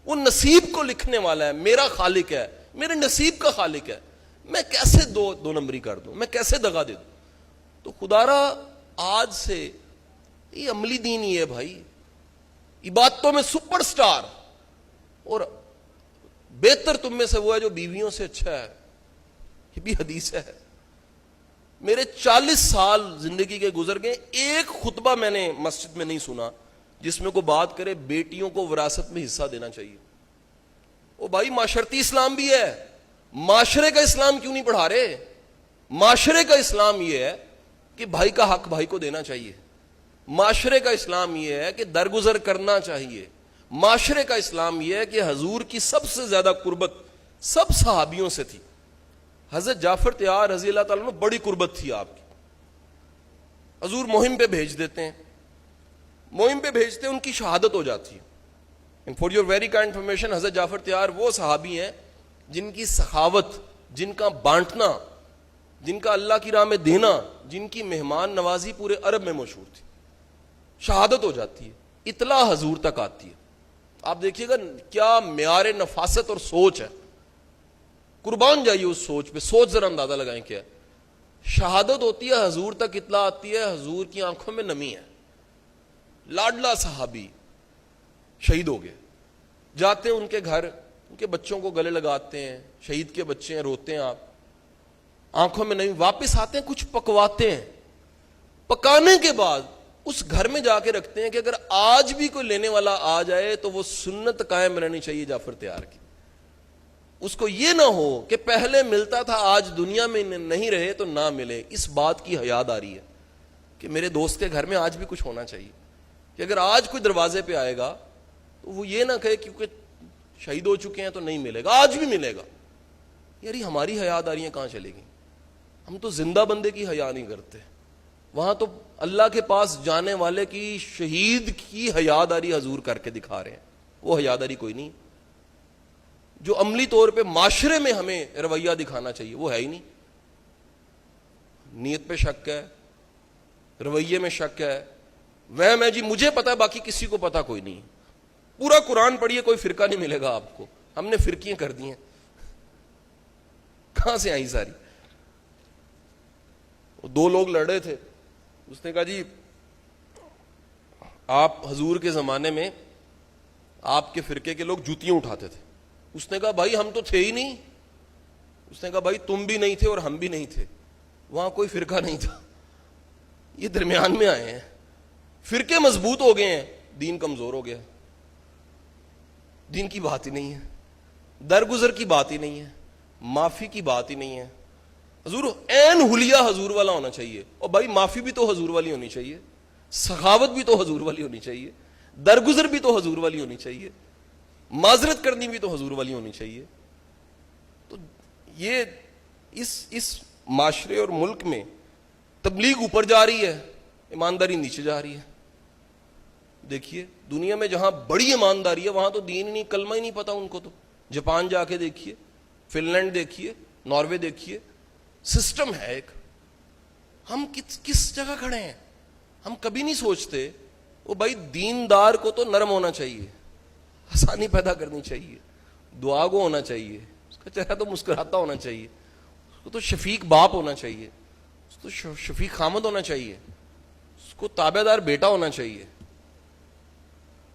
وہ نصیب کو لکھنے والا ہے, میرا خالق ہے, میرے نصیب کا خالق ہے. میں کیسے دو نمبری کر دوں, میں کیسے دغا دے دوں؟ تو خدا را آج سے یہ عملی دین ہی ہے بھائی. عبادتوں میں سپر سٹار, اور بہتر تم میں سے وہ ہے جو بیویوں سے اچھا ہے. یہ بھی حدیث ہے. میرے 40 سال زندگی کے گزر گئے, ایک خطبہ میں نے مسجد میں نہیں سنا جس میں کوئی بات کرے بیٹیوں کو وراثت میں حصہ دینا چاہیے. او بھائی معاشرتی اسلام بھی ہے, معاشرے کا اسلام کیوں نہیں پڑھا رہے؟ معاشرے کا اسلام یہ ہے کہ بھائی کا حق بھائی کو دینا چاہیے. معاشرے کا اسلام یہ ہے کہ درگزر کرنا چاہیے. معاشرے کا اسلام یہ ہے کہ حضور کی سب سے زیادہ قربت سب صحابیوں سے تھی. حضرت جعفر طیار رضی اللہ تعالیٰ عنہ بڑی قربت تھی آپ کی. حضور مہم پہ بھیج دیتے ہیں, مہم پہ بھیجتے ہیں, ان کی شہادت ہو جاتی ہے. And for your very kind information, حضرت جعفر طیار وہ صحابی ہیں جن کی سخاوت, جن کا بانٹنا, جن کا اللہ کی راہ میں دینا, جن کی مہمان نوازی پورے عرب میں مشہور تھی. شہادت ہو جاتی ہے, اطلاع حضور تک آتی ہے. آپ دیکھیے گا کیا معیار نفاست اور سوچ ہے. قربان جائیے اس سوچ پہ, سوچ ذرا اندازہ لگائیں کیا ہے. شہادت ہوتی ہے, حضور تک اطلاع آتی ہے, حضور کی آنکھوں میں نمی ہے. لاڈلا صحابی شہید ہو گئے, جاتے ہیں ان کے گھر, ان کے بچوں کو گلے لگاتے ہیں, شہید کے بچے ہیں, روتے ہیں آپ, آنکھوں میں نہیں. واپس آتے ہیں, کچھ پکواتے ہیں, پکانے کے بعد اس گھر میں جا کے رکھتے ہیں کہ اگر آج بھی کوئی لینے والا آ جائے تو وہ سنت قائم رہنی چاہیے جعفر طیار کی. اس کو یہ نہ ہو کہ پہلے ملتا تھا آج دنیا میں نہیں رہے تو نہ ملے. اس بات کی حیاد آ رہی ہے کہ میرے دوست کے گھر میں آج بھی کچھ ہونا چاہیے, کہ اگر آج کوئی دروازے پہ آئے گا تو وہ یہ نہ کہے کیونکہ شہید ہو چکے ہیں تو نہیں ملے گا, آج بھی ملے گا. یاری ہماری حیاد آ رہی ہیں کہاں چلے گی؟ ہم تو زندہ بندے کی حیا نہیں کرتے. وہاں تو اللہ کے پاس جانے والے کی, شہید کی حیاداری حضور کر کے دکھا رہے ہیں. وہ حیاداری کوئی نہیں جو عملی طور پہ معاشرے میں ہمیں رویہ دکھانا چاہیے, وہ ہے ہی نہیں. نیت پہ شک ہے, رویے میں شک ہے, وہم ہے جی مجھے پتا ہے باقی کسی کو پتا کوئی نہیں. پورا قرآن پڑھیے کوئی فرقہ نہیں ملے گا آپ کو. ہم نے فرقیاں کر دی ہیں, کہاں سے آئی ساری؟ 2 لوگ لڑ رہے تھے, اس نے کہا جی آپ حضور کے زمانے میں آپ کے فرقے کے لوگ جوتیاں اٹھاتے تھے. اس نے کہا بھائی ہم تو تھے ہی نہیں. اس نے کہا بھائی تم بھی نہیں تھے اور ہم بھی نہیں تھے, وہاں کوئی فرقہ نہیں تھا, یہ درمیان میں آئے ہیں. فرقے مضبوط ہو گئے ہیں, دین کمزور ہو گیا. دین کی بات ہی نہیں ہے, درگزر کی بات ہی نہیں ہے, معافی کی بات ہی نہیں ہے. حضور عین حلیہ حضور والا ہونا چاہیے, اور بھائی معافی بھی تو حضور والی ہونی چاہیے, سخاوت بھی تو حضور والی ہونی چاہیے, درگزر بھی تو حضور والی ہونی چاہیے, معذرت کرنی بھی تو حضور والی ہونی چاہیے. تو یہ اس معاشرے اور ملک میں تبلیغ اوپر جا رہی ہے, ایمانداری نیچے جا رہی ہے. دیکھیے دنیا میں جہاں بڑی ایمانداری ہے وہاں تو دین ہی نہیں, کلمہ ہی نہیں پتا ان کو. تو جاپان جا کے دیکھیے, فن لینڈ دیکھیے, ناروے دیکھیے, سسٹم ہے ایک. ہم کس جگہ کھڑے ہیں؟ ہم کبھی نہیں سوچتے وہ بھائی دیندار کو تو نرم ہونا چاہیے, آسانی پیدا کرنی چاہیے, دعا گو ہونا چاہیے, اس کا چہرہ تو مسکراتا ہونا چاہیے, اس کو تو شفیق باپ ہونا چاہیے, اس کو تو شفیق خامد ہونا چاہیے, اس کو تابع دار بیٹا ہونا چاہیے.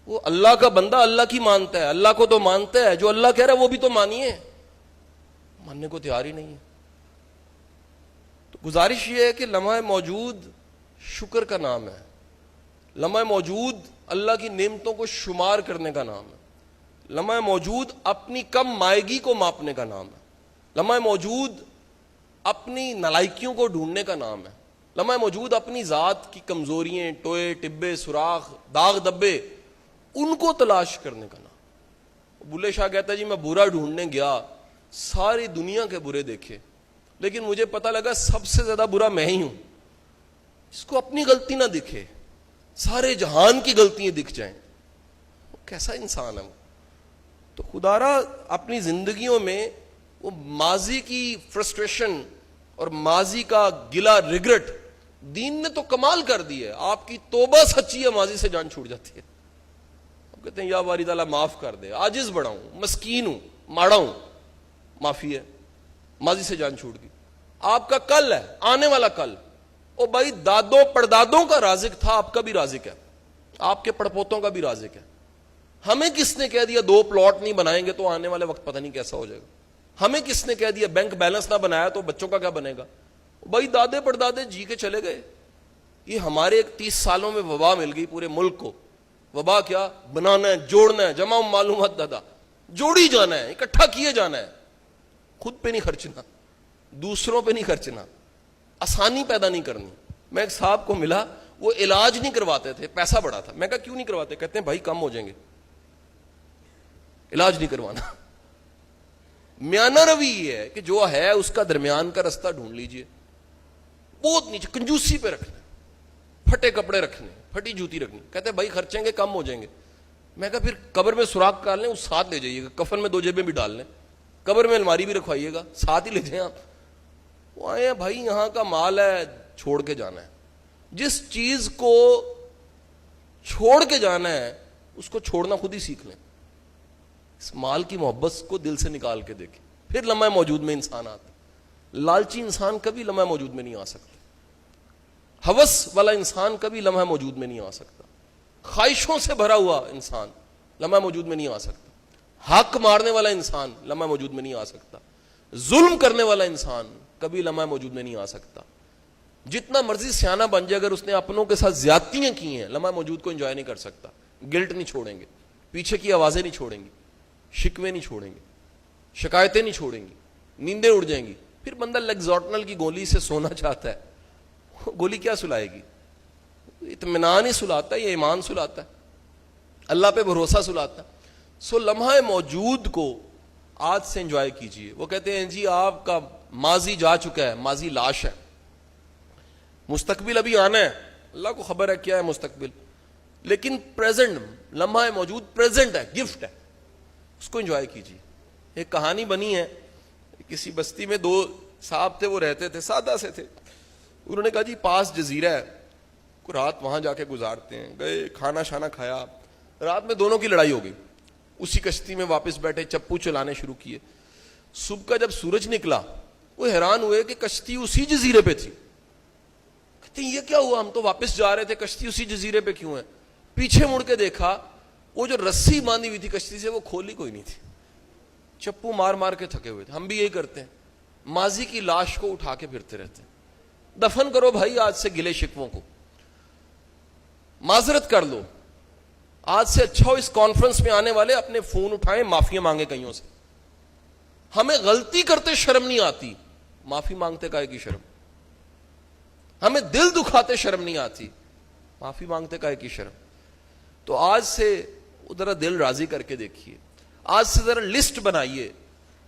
وہ اللہ کا بندہ اللہ کی مانتا ہے, اللہ کو تو مانتا ہے, جو اللہ کہہ رہا ہے وہ بھی تو مانیے, ماننے کو تیار ہی نہیں ہے. تو گزارش یہ ہے کہ لمحہ موجود شکر کا نام ہے, لمحہ موجود اللہ کی نعمتوں کو شمار کرنے کا نام ہے, لمحہ موجود اپنی کم مائگی کو ماپنے کا نام ہے, لمحہ موجود اپنی نالائکیوں کو ڈھونڈنے کا نام ہے, لمحہ موجود اپنی ذات کی کمزوریاں, ٹوئے ٹبے, سوراخ, داغ دبے, ان کو تلاش کرنے کا نام. بلے شاہ کہتا ہے جی میں برا ڈھونڈنے گیا, ساری دنیا کے برے دیکھے, لیکن مجھے پتہ لگا سب سے زیادہ برا میں ہی ہوں. اس کو اپنی غلطی نہ دکھے, سارے جہان کی غلطیاں دکھ جائیں. کیسا انسان ہے وہ؟ تو خدا را اپنی زندگیوں میں وہ ماضی کی فرسٹریشن اور ماضی کا گلا ریگریٹ, دین نے تو کمال کر دی ہے. آپ کی توبہ سچی ہے, ماضی سے جان چھوٹ جاتی ہے. آپ کہتے ہیں یا باری تعالیٰ معاف کر دے, عاجز بڑا ہوں, مسکین ہوں, ماڑا ہوں, معافی ہے, ماضی سے جان چھوٹ گئی. آپ کا کل ہے, آنے والا کل, او بھائی دادوں پردادوں کا رازق تھا, آپ کا بھی رازق ہے, آپ کے پڑپوتوں کا بھی رازق ہے. ہمیں کس نے کہہ دیا 2 پلاٹ نہیں بنائیں گے تو آنے والے وقت پتہ نہیں کیسا ہو جائے گا؟ ہمیں کس نے کہہ دیا بینک بیلنس نہ بنایا تو بچوں کا کیا بنے گا؟ بھائی دادے پردادے جی کے چلے گئے. یہ ہمارے 30 سالوں میں وبا مل گئی پورے ملک کو. وبا کیا؟ بنانا ہے, جوڑنا ہے, جمع معلومات دادا جوڑی جانا ہے, اکٹھا کیے جانا ہے, خود پہ نہیں خرچنا, دوسروں پہ نہیں خرچنا, آسانی پیدا نہیں کرنی. میں ایک صاحب کو ملا, وہ علاج نہیں کرواتے تھے, پیسہ بڑا تھا. میں کہا کیوں نہیں کرواتے؟ کہتے ہیں بھائی کم ہو جائیں گے, علاج نہیں کروانا. میانہ روی یہ ہے کہ جو ہے اس کا درمیان کا رستہ ڈھونڈ لیجئے. بہت نیچے کنجوسی پہ رکھنا, پھٹے کپڑے رکھنے, پھٹی جوتی رکھنی. کہتے ہیں بھائی خرچیں گے کم ہو جائیں گے. میں کہا پھر قبر میں سوراخ کر لیں, اس ساتھ لے جائیے گا, کفن میں 2 جیبیں بھی ڈال لیں, قبر میں الماری بھی رکھوائیے گا, ساتھ ہی لے جائیں آپ. وہ آئے ہیں بھائی یہاں کا مال ہے, چھوڑ کے جانا ہے. جس چیز کو چھوڑ کے جانا ہے اس کو چھوڑنا خود ہی سیکھ لیں. اس مال کی محبت کو دل سے نکال کے دیکھیں, پھر لمحہ موجود میں انسان آتا. لالچی انسان کبھی لمحہ موجود میں نہیں آ سکتا, ہوس والا انسان کبھی لمحہ موجود میں نہیں آ سکتا, خواہشوں سے بھرا ہوا انسان لمحہ موجود میں نہیں آ سکتا, حق مارنے والا انسان لمحہ موجود میں نہیں آ سکتا, ظلم کرنے والا انسان کبھی لمحہ موجود میں نہیں آ سکتا. جتنا مرضی سیانہ بن جائے, اگر اس نے اپنوں کے ساتھ زیادتیاں کی ہیں, لمحہ موجود کو انجوائے نہیں کر سکتا. گلٹ نہیں چھوڑیں گے, پیچھے کی آوازیں نہیں چھوڑیں گی, شکوے نہیں چھوڑیں گے, شکایتیں نہیں چھوڑیں گی, نیندیں اڑ جائیں گی. پھر بندہ لیگزورٹنل کی گولی سے سونا چاہتا ہے, گولی کیا سلائے گی؟ اطمینان ہی سلاتا ہے, یہ ایمان سلاتا ہے, اللہ پہ بھروسہ سلاتا ہے. سو لمحہ موجود کو آج سے انجوائے کیجئے. وہ کہتے ہیں جی آپ کا ماضی جا چکا ہے, ماضی لاش ہے, مستقبل ابھی آنا ہے, اللہ کو خبر ہے کیا ہے مستقبل, لیکن پریزنٹ لمحہ موجود پریزنٹ ہے, گفٹ ہے, اس کو انجوائے کیجئے. ایک کہانی بنی ہے, کسی بستی میں 2 صاحب تھے, وہ رہتے تھے, سادہ سے تھے. انہوں نے کہا جی پاس جزیرہ ہے, کو رات وہاں جا کے گزارتے ہیں. گئے, کھانا شانا کھایا, رات میں دونوں کی لڑائی ہو گئی. اسی کشتی میں واپس بیٹھے, چپو چلانے شروع کیے. صبح کا جب سورج نکلا وہ حیران ہوئے کہ کشتی اسی جزیرے پہ تھی. کہتے ہیں یہ کیا ہوا, ہم تو واپس جا رہے تھے, کشتی اسی جزیرے پہ کیوں ہے؟ پیچھے مڑ کے دیکھا وہ جو رسی باندھی ہوئی تھی کشتی سے وہ کھولی کوئی نہیں تھی, چپو مار مار کے تھکے ہوئے تھے. ہم بھی یہی کرتے ہیں, ماضی کی لاش کو اٹھا کے پھرتے رہتے ہیں. دفن کرو بھائی آج سے گلے شکووں کو, معذرت کر لو. آج سے اچھا ہو اس کانفرنس میں آنے والے اپنے فون اٹھائیں, معافیاں مانگے کئیوں سے. ہمیں غلطی کرتے شرم نہیں آتی, معافی مانگتے کائے کی شرم. ہمیں دل دکھاتے شرم نہیں آتی, معافی مانگتے کائے کی شرم. تو آج سے ذرا دل راضی کر کے دیکھیے, آج سے ذرا لسٹ بنائیے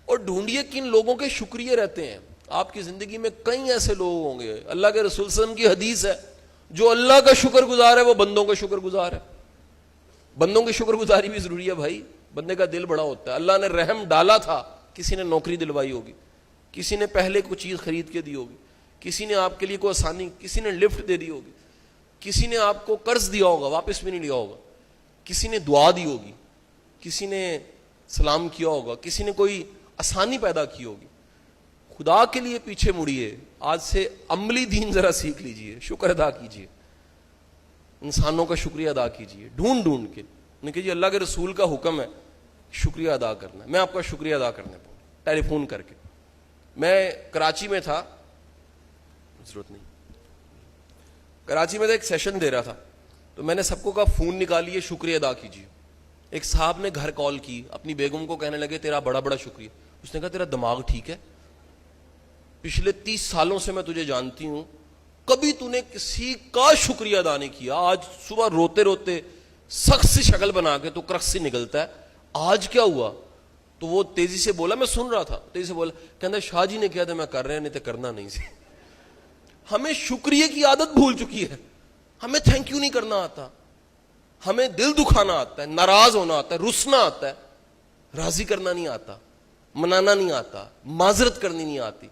اور ڈھونڈیے کن لوگوں کے شکریہ رہتے ہیں. آپ کی زندگی میں کئی ایسے لوگ ہوں گے, اللہ کے رسول صلی اللہ علیہ وسلم کی حدیث ہے, جو اللہ کا شکر گزار ہے وہ بندوں کا شکر گزار ہے. بندوں کی شکر گزاری بھی ضروری ہے بھائی, بندے کا دل بڑا ہوتا ہے. اللہ نے رحم ڈالا تھا, کسی نے نوکری دلوائی ہوگی, کسی نے پہلے کوئی چیز خرید کے دی ہوگی, کسی نے آپ کے لیے کوئی آسانی, کسی نے لفٹ دے دی ہوگی, کسی نے آپ کو قرض دیا ہوگا واپس بھی نہیں لیا ہوگا, کسی نے دعا دی ہوگی, کسی نے سلام کیا ہوگا, کسی نے کوئی آسانی پیدا کی ہوگی. خدا کے لیے پیچھے مڑیے, آج سے عملی دین ذرا سیکھ لیجئے, شکر ادا کیجئے, انسانوں کا شکریہ ادا کیجئے ڈھونڈ ڈھونڈ کے. نہیں کہ جی اللہ کے رسول کا حکم ہے شکریہ ادا کرنا ہے, میں آپ کا شکریہ ادا کرنے پاؤں ٹیلی فون کر کے. میں کراچی میں تھا, ضرورت نہیں, کراچی میں ایک سیشن دے رہا تھا, تو میں نے سب کو کہا فون نکالیے شکریہ ادا کیجیے. ایک صاحب نے گھر کال کی, اپنی بیگم کو کہنے لگے تیرا بڑا بڑا شکریہ. اس نے کہا تیرا دماغ ٹھیک ہے, پچھلے 30 سالوں سے میں تجھے جانتی ہوں, کبھی تو نے کسی کا شکریہ ادا نہیں کیا. آج صبح روتے روتے سخت سی شکل بنا کے تو کرخ سے نکلتا ہے, آج کیا ہوا؟ تو وہ تیزی سے بولا, میں سن رہا تھا, تیزی سے بولا, کہنا شاہ جی نے کیا تھا میں کر رہے ہیں, نہیں تو کرنا نہیں سی. ہمیں شکریہ کی عادت بھول چکی ہے, ہمیں تھینک یو نہیں کرنا آتا, ہمیں دل دکھانا آتا ہے, ناراض ہونا آتا ہے, رسنا آتا ہے, راضی کرنا نہیں آتا, منانا نہیں آتا, معذرت کرنی نہیں آتی.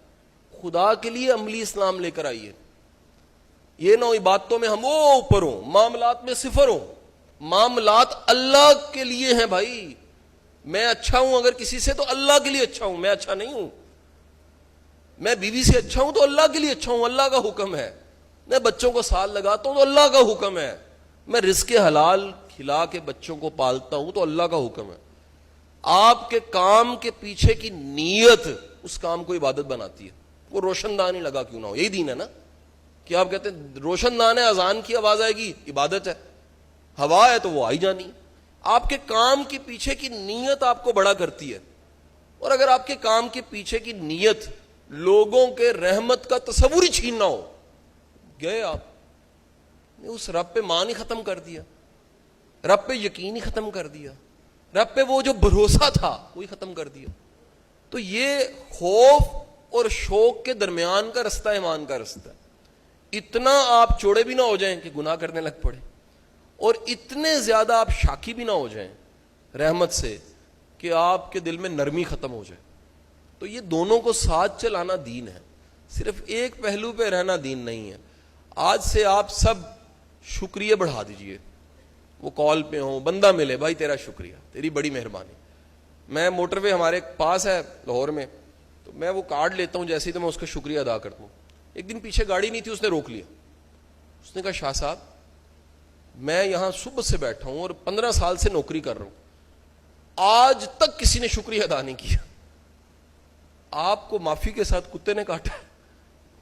خدا کے لیے عملی اسلام لے کر آئیے. یہ نہ باتوں میں ہم وہ اوپر ہوں, معاملات میں صفر ہوں. معاملات اللہ کے لیے ہیں بھائی. میں اچھا ہوں اگر کسی سے تو اللہ کے لیے اچھا ہوں, میں اچھا نہیں ہوں. میں بیوی سے اچھا ہوں تو اللہ کے لیے اچھا ہوں, اللہ کا حکم ہے. میں بچوں کو سال لگاتا ہوں تو اللہ کا حکم ہے. میں رزق حلال کھلا کے بچوں کو پالتا ہوں تو اللہ کا حکم ہے. آپ کے کام کے پیچھے کی نیت اس کام کو عبادت بناتی ہے. وہ روشن دان ہی لگا کیوں نہ ہو, یہی دین ہے نا. کہ آپ کہتے ہیں روشن دان ہے, اذان کی آواز آئے گی, عبادت ہے. ہوا ہے تو وہ آئی جانی. آپ کے کام کے پیچھے کی نیت آپ کو بڑا کرتی ہے. اور اگر آپ کے کام کے پیچھے کی نیت لوگوں کے رحمت کا تصور ہی چھیننا ہو, گئے آپ. اس رب پہ مان ہی ختم کر دیا, رب پہ یقین ہی ختم کر دیا, رب پہ وہ جو بھروسہ تھا وہی ختم کر دیا. تو یہ خوف اور شوق کے درمیان کا رستہ ایمان کا رستہ ہے. اتنا آپ چوڑے بھی نہ ہو جائیں کہ گناہ کرنے لگ پڑے, اور اتنے زیادہ آپ شاکی بھی نہ ہو جائیں رحمت سے کہ آپ کے دل میں نرمی ختم ہو جائے. تو یہ دونوں کو ساتھ چلانا دین ہے, صرف ایک پہلو پہ رہنا دین نہیں ہے. آج سے آپ سب شکریہ بڑھا دیجئے. وہ کال پہ ہوں, بندہ ملے, بھائی تیرا شکریہ, تیری بڑی مہربانی. میں موٹر وے ہمارے پاس ہے لاہور میں, تو میں وہ کارڈ لیتا ہوں جیسے ہی تو میں اس کا شکریہ ادا کرتا ہوں. ایک دن پیچھے گاڑی نہیں تھی, اس نے روک لیا. اس نے کہا شاہ صاحب میں یہاں صبح سے بیٹھا ہوں اور 15 سال سے نوکری کر رہا ہوں, آج تک کسی نے شکریہ ادا نہیں کیا. آپ کو معافی کے ساتھ کتے نے کاٹا ہے,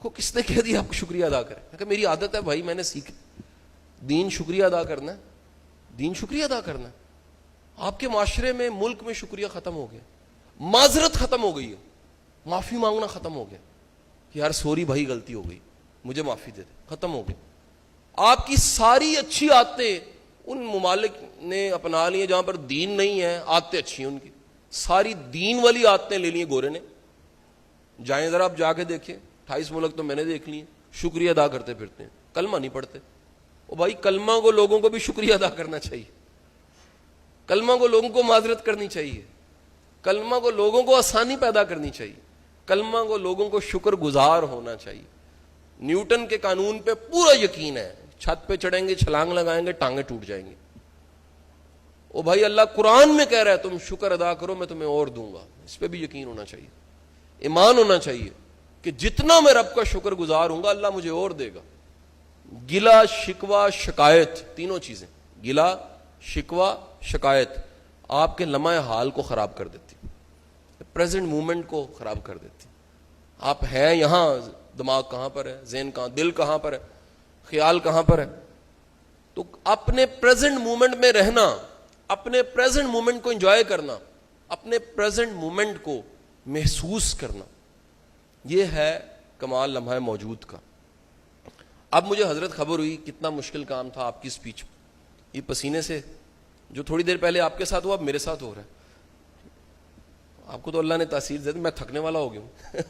کو کس نے کہہ دیا آپ کو شکریہ ادا کریں؟ کہ میری عادت ہے بھائی, میں نے سیکھ دین شکریہ ادا کرنا ہے, دین شکریہ ادا کرنا ہے. آپ کے معاشرے میں ملک میں شکریہ ختم ہو گیا, معذرت ختم ہو گئی ہے, معافی مانگنا ختم ہو گیا. یار سوری بھائی غلطی ہو گئی, مجھے معافی دے دے, ختم ہو گیا. آپ کی ساری اچھی عادتیں ان ممالک نے اپنا لی ہیں جہاں پر دین نہیں ہے, عادتیں اچھی ہیں ان کی, ساری دین والی عادتیں لے لی ہیں گورے نے. جائیں ذرا آپ جا کے دیکھیں, 28 ملک تو میں نے دیکھ لیے, شکریہ ادا کرتے پھرتے ہیں, کلمہ نہیں پڑھتے. او بھائی کلمہ کو لوگوں کو بھی شکریہ ادا کرنا چاہیے, کلمہ کو لوگوں کو معذرت کرنی چاہیے, کلمہ کو لوگوں کو آسانی پیدا کرنی چاہیے, کلمہ کو لوگوں کو شکر گزار ہونا چاہیے. نیوٹن کے قانون پہ پورا یقین ہے, چھت پہ چڑھیں گے, چھلانگ لگائیں گے, ٹانگیں ٹوٹ جائیں گی. او بھائی اللہ قرآن میں کہہ رہا ہے تم شکر ادا کرو میں تمہیں اور دوں گا. اس پہ بھی یقین ہونا چاہیے, ایمان ہونا چاہیے کہ جتنا میں رب کا شکر گزار ہوں گا اللہ مجھے اور دے گا. گلا شکوہ شکایت تینوں چیزیں, گلا شکوہ شکایت آپ کے لمحہ حال کو خراب کر دیتی, پریزنٹ مومنٹ کو خراب کر دیتی. آپ ہیں یہاں, دماغ کہاں پر ہے, ذہن کہاں, دل کہاں پر ہے, خیال کہاں پر ہے. تو اپنے پریزنٹ مومنٹ میں رہنا, اپنے پریزنٹ مومنٹ کو انجوائے کرنا, اپنے پریزنٹ مومنٹ کو محسوس کرنا, یہ ہے کمال لمحہ موجود کا. اب مجھے حضرت خبر ہوئی کتنا مشکل کام تھا آپ کی سپیچ, یہ پسینے سے جو تھوڑی دیر پہلے آپ کے ساتھ ہوا اب میرے ساتھ ہو رہا ہے. آپ کو تو اللہ نے تاثیر دے دی, میں تھکنے والا ہو گیا ہوں.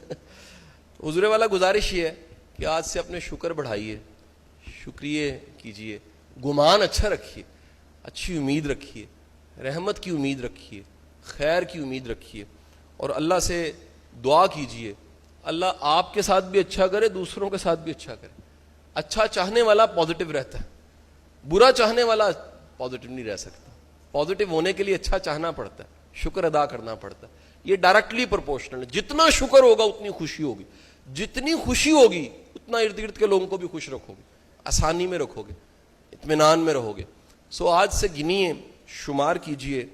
حضور والا گزارش یہ ہے کہ آج سے اپنے شکر بڑھائیے, شکریہ کیجئے, گمان اچھا رکھیے, اچھی امید رکھیے, رحمت کی امید رکھیے, خیر کی امید رکھیے, اور اللہ سے دعا کیجئے اللہ آپ کے ساتھ بھی اچھا کرے, دوسروں کے ساتھ بھی اچھا کرے. اچھا چاہنے والا پازیٹو رہتا ہے, برا چاہنے والا پازیٹو نہیں رہ سکتا. پازیٹو ہونے کے لیے اچھا چاہنا پڑتا ہے, شکر ادا کرنا پڑتا ہے. یہ ڈائریکٹلی پروپورشنل ہے. جتنا شکر ہوگا اتنی خوشی ہوگی, جتنی خوشی ہوگی اتنا ارد گرد کے لوگوں کو بھی خوش رکھو گے, آسانی میں رکھو گے, اطمینان میں رہو گے. سو آج سے گنیے, شمار کیجئے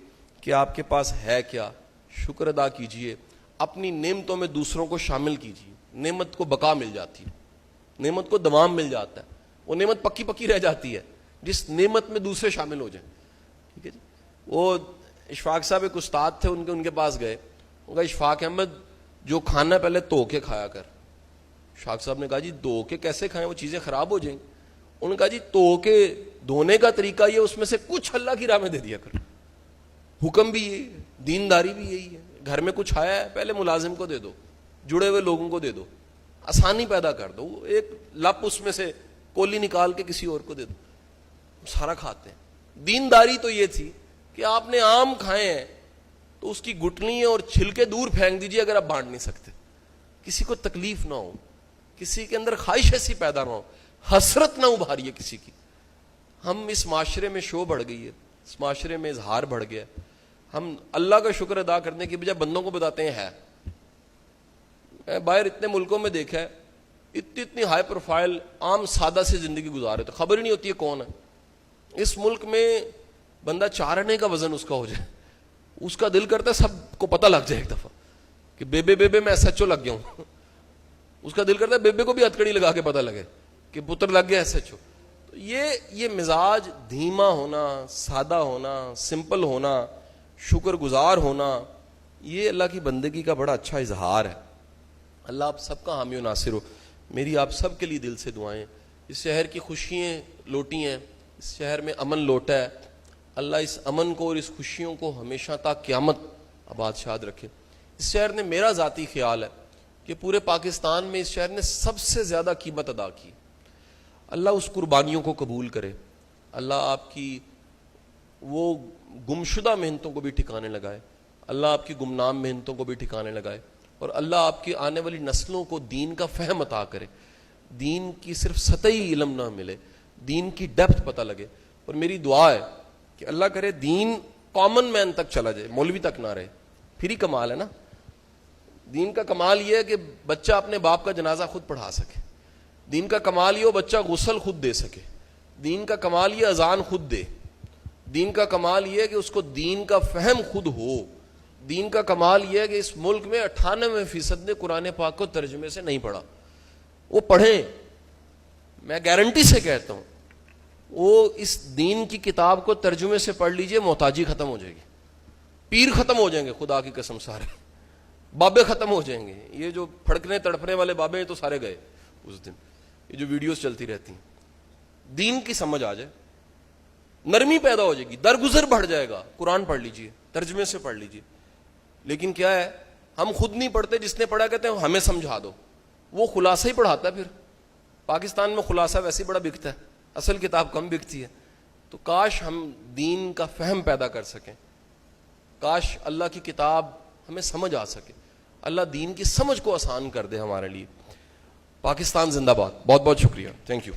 کہ آپ کے پاس ہے کیا, شکر ادا کیجئے, اپنی نعمتوں میں دوسروں کو شامل کیجئے. نعمت کو بقا مل جاتی ہے, نعمت کو دوام مل جاتا ہے. وہ نعمت پکی پکی رہ جاتی ہے جس نعمت میں دوسرے شامل ہو جائیں. ٹھیک ہے جی. وہ اشفاق صاحب ایک استاد تھے, ان کے پاس گئے, ان کا اشفاق احمد جو کھانا پہلے دھو کے کھایا کر. اشفاق صاحب نے کہا جی دھو کے کیسے کھائیں, وہ چیزیں خراب ہو جائیں گی. انہوں نے کہا جی دھو کے دھونے کا طریقہ یہ, اس میں سے کچھ اللہ کی راہ میں دے دیا کر. حکم بھی یہی ہے, دینداری بھی یہی ہے. گھر میں کچھ آیا ہے پہلے ملازم کو دے دو, جڑے ہوئے لوگوں کو دے دو, آسانی پیدا کر دو. ایک لپ اس میں سے کولی نکال کے کسی اور کو دے دو, سارا کھاتے ہیں. دینداری تو یہ تھی کہ آپ نے آم کھائے ہیں تو اس کی گٹلی اور چھلکے دور پھینک دیجئے اگر آپ بانٹ نہیں سکتے. کسی کو تکلیف نہ ہو, کسی کے اندر خواہش ایسی پیدا نہ ہو, حسرت نہ ابھاریے کسی کی. ہم اس معاشرے میں شو بڑھ گئی ہے, اس معاشرے میں اظہار بڑھ گیا. ہم اللہ کا شکر ادا کرنے کی بجائے بندوں کو بتاتے ہیں. باہر اتنے ملکوں میں دیکھا ہے, اتنی ہائی پروفائل عام سادہ سے زندگی گزارے تو خبر ہی نہیں ہوتی ہے کون ہے. اس ملک میں بندہ 4 آنے کا وزن اس کا ہو جائے, اس کا دل کرتا ہے سب کو پتہ لگ جائے ایک دفعہ کہ بے میں SHO لگ گیا ہوں. اس کا دل کرتا ہے بے کو بھی ہتھکڑی لگا کے پتہ لگے کہ پتر لگ گیا SHO. تو یہ مزاج دھیما ہونا, سادہ ہونا, سمپل ہونا, شکر گزار ہونا, یہ اللہ کی بندگی کا بڑا اچھا اظہار ہے. اللہ آپ سب کا حامی و ناصر ہو. میری آپ سب کے لیے دل سے دعائیں. اس شہر کی خوشیاں لوٹی ہیں, اس شہر میں امن لوٹا ہے. اللہ اس امن کو اور اس خوشیوں کو ہمیشہ تا قیامت آباد شاد رکھے. اس شہر نے, میرا ذاتی خیال ہے کہ پورے پاکستان میں اس شہر نے سب سے زیادہ قیمت ادا کی. اللہ اس قربانیوں کو قبول کرے. اللہ آپ کی وہ گمشدہ محنتوں کو بھی ٹھکانے لگائے. اللہ آپ کی گمنام محنتوں کو بھی ٹھکانے لگائے. اور اللہ آپ کی آنے والی نسلوں کو دین کا فہم عطا کرے. دین کی صرف سطحی علم نہ ملے, دین کی ڈیپتھ پتہ لگے. اور میری دعا ہے کہ اللہ کرے دین کامن مین تک چلا جائے, مولوی تک نہ رہے. پھر ہی کمال ہے نا. دین کا کمال یہ ہے کہ بچہ اپنے باپ کا جنازہ خود پڑھا سکے. دین کا کمال یہ ہو بچہ غسل خود دے سکے. دین کا کمال یہ اذان خود دے. دین کا کمال یہ ہے کہ اس کو دین کا فہم خود ہو. دین کا کمال یہ ہے کہ اس ملک میں 98% نے قرآن پاک کو ترجمے سے نہیں پڑھا. وہ پڑھیں, میں گارنٹی سے کہتا ہوں, وہ اس دین کی کتاب کو ترجمے سے پڑھ لیجئے, محتاجی ختم ہو جائے گی. پیر ختم ہو جائیں گے, خدا کی قسم, سارے بابے ختم ہو جائیں گے. یہ جو پھڑکنے تڑپنے والے بابے ہیں تو سارے گئے اس دن. یہ جو ویڈیوز چلتی رہتی ہیں, دین کی سمجھ آ جائے, نرمی پیدا ہو جائے گی, درگزر بڑھ جائے گا. قرآن پڑھ لیجئے, ترجمے سے پڑھ لیجئے. لیکن کیا ہے, ہم خود نہیں پڑھتے, جس نے پڑھا کہتے ہیں ہمیں سمجھا دو. وہ خلاصہ ہی پڑھاتا ہے. پھر پاکستان میں خلاصہ ویسے ہی بڑا بکتا ہے, اصل کتاب کم بکتی ہے. تو کاش ہم دین کا فہم پیدا کر سکیں, کاش اللہ کی کتاب ہمیں سمجھ آ سکے. اللہ دین کی سمجھ کو آسان کر دے ہمارے لیے. پاکستان زندہ باد. بہت بہت شکریہ. Thank you.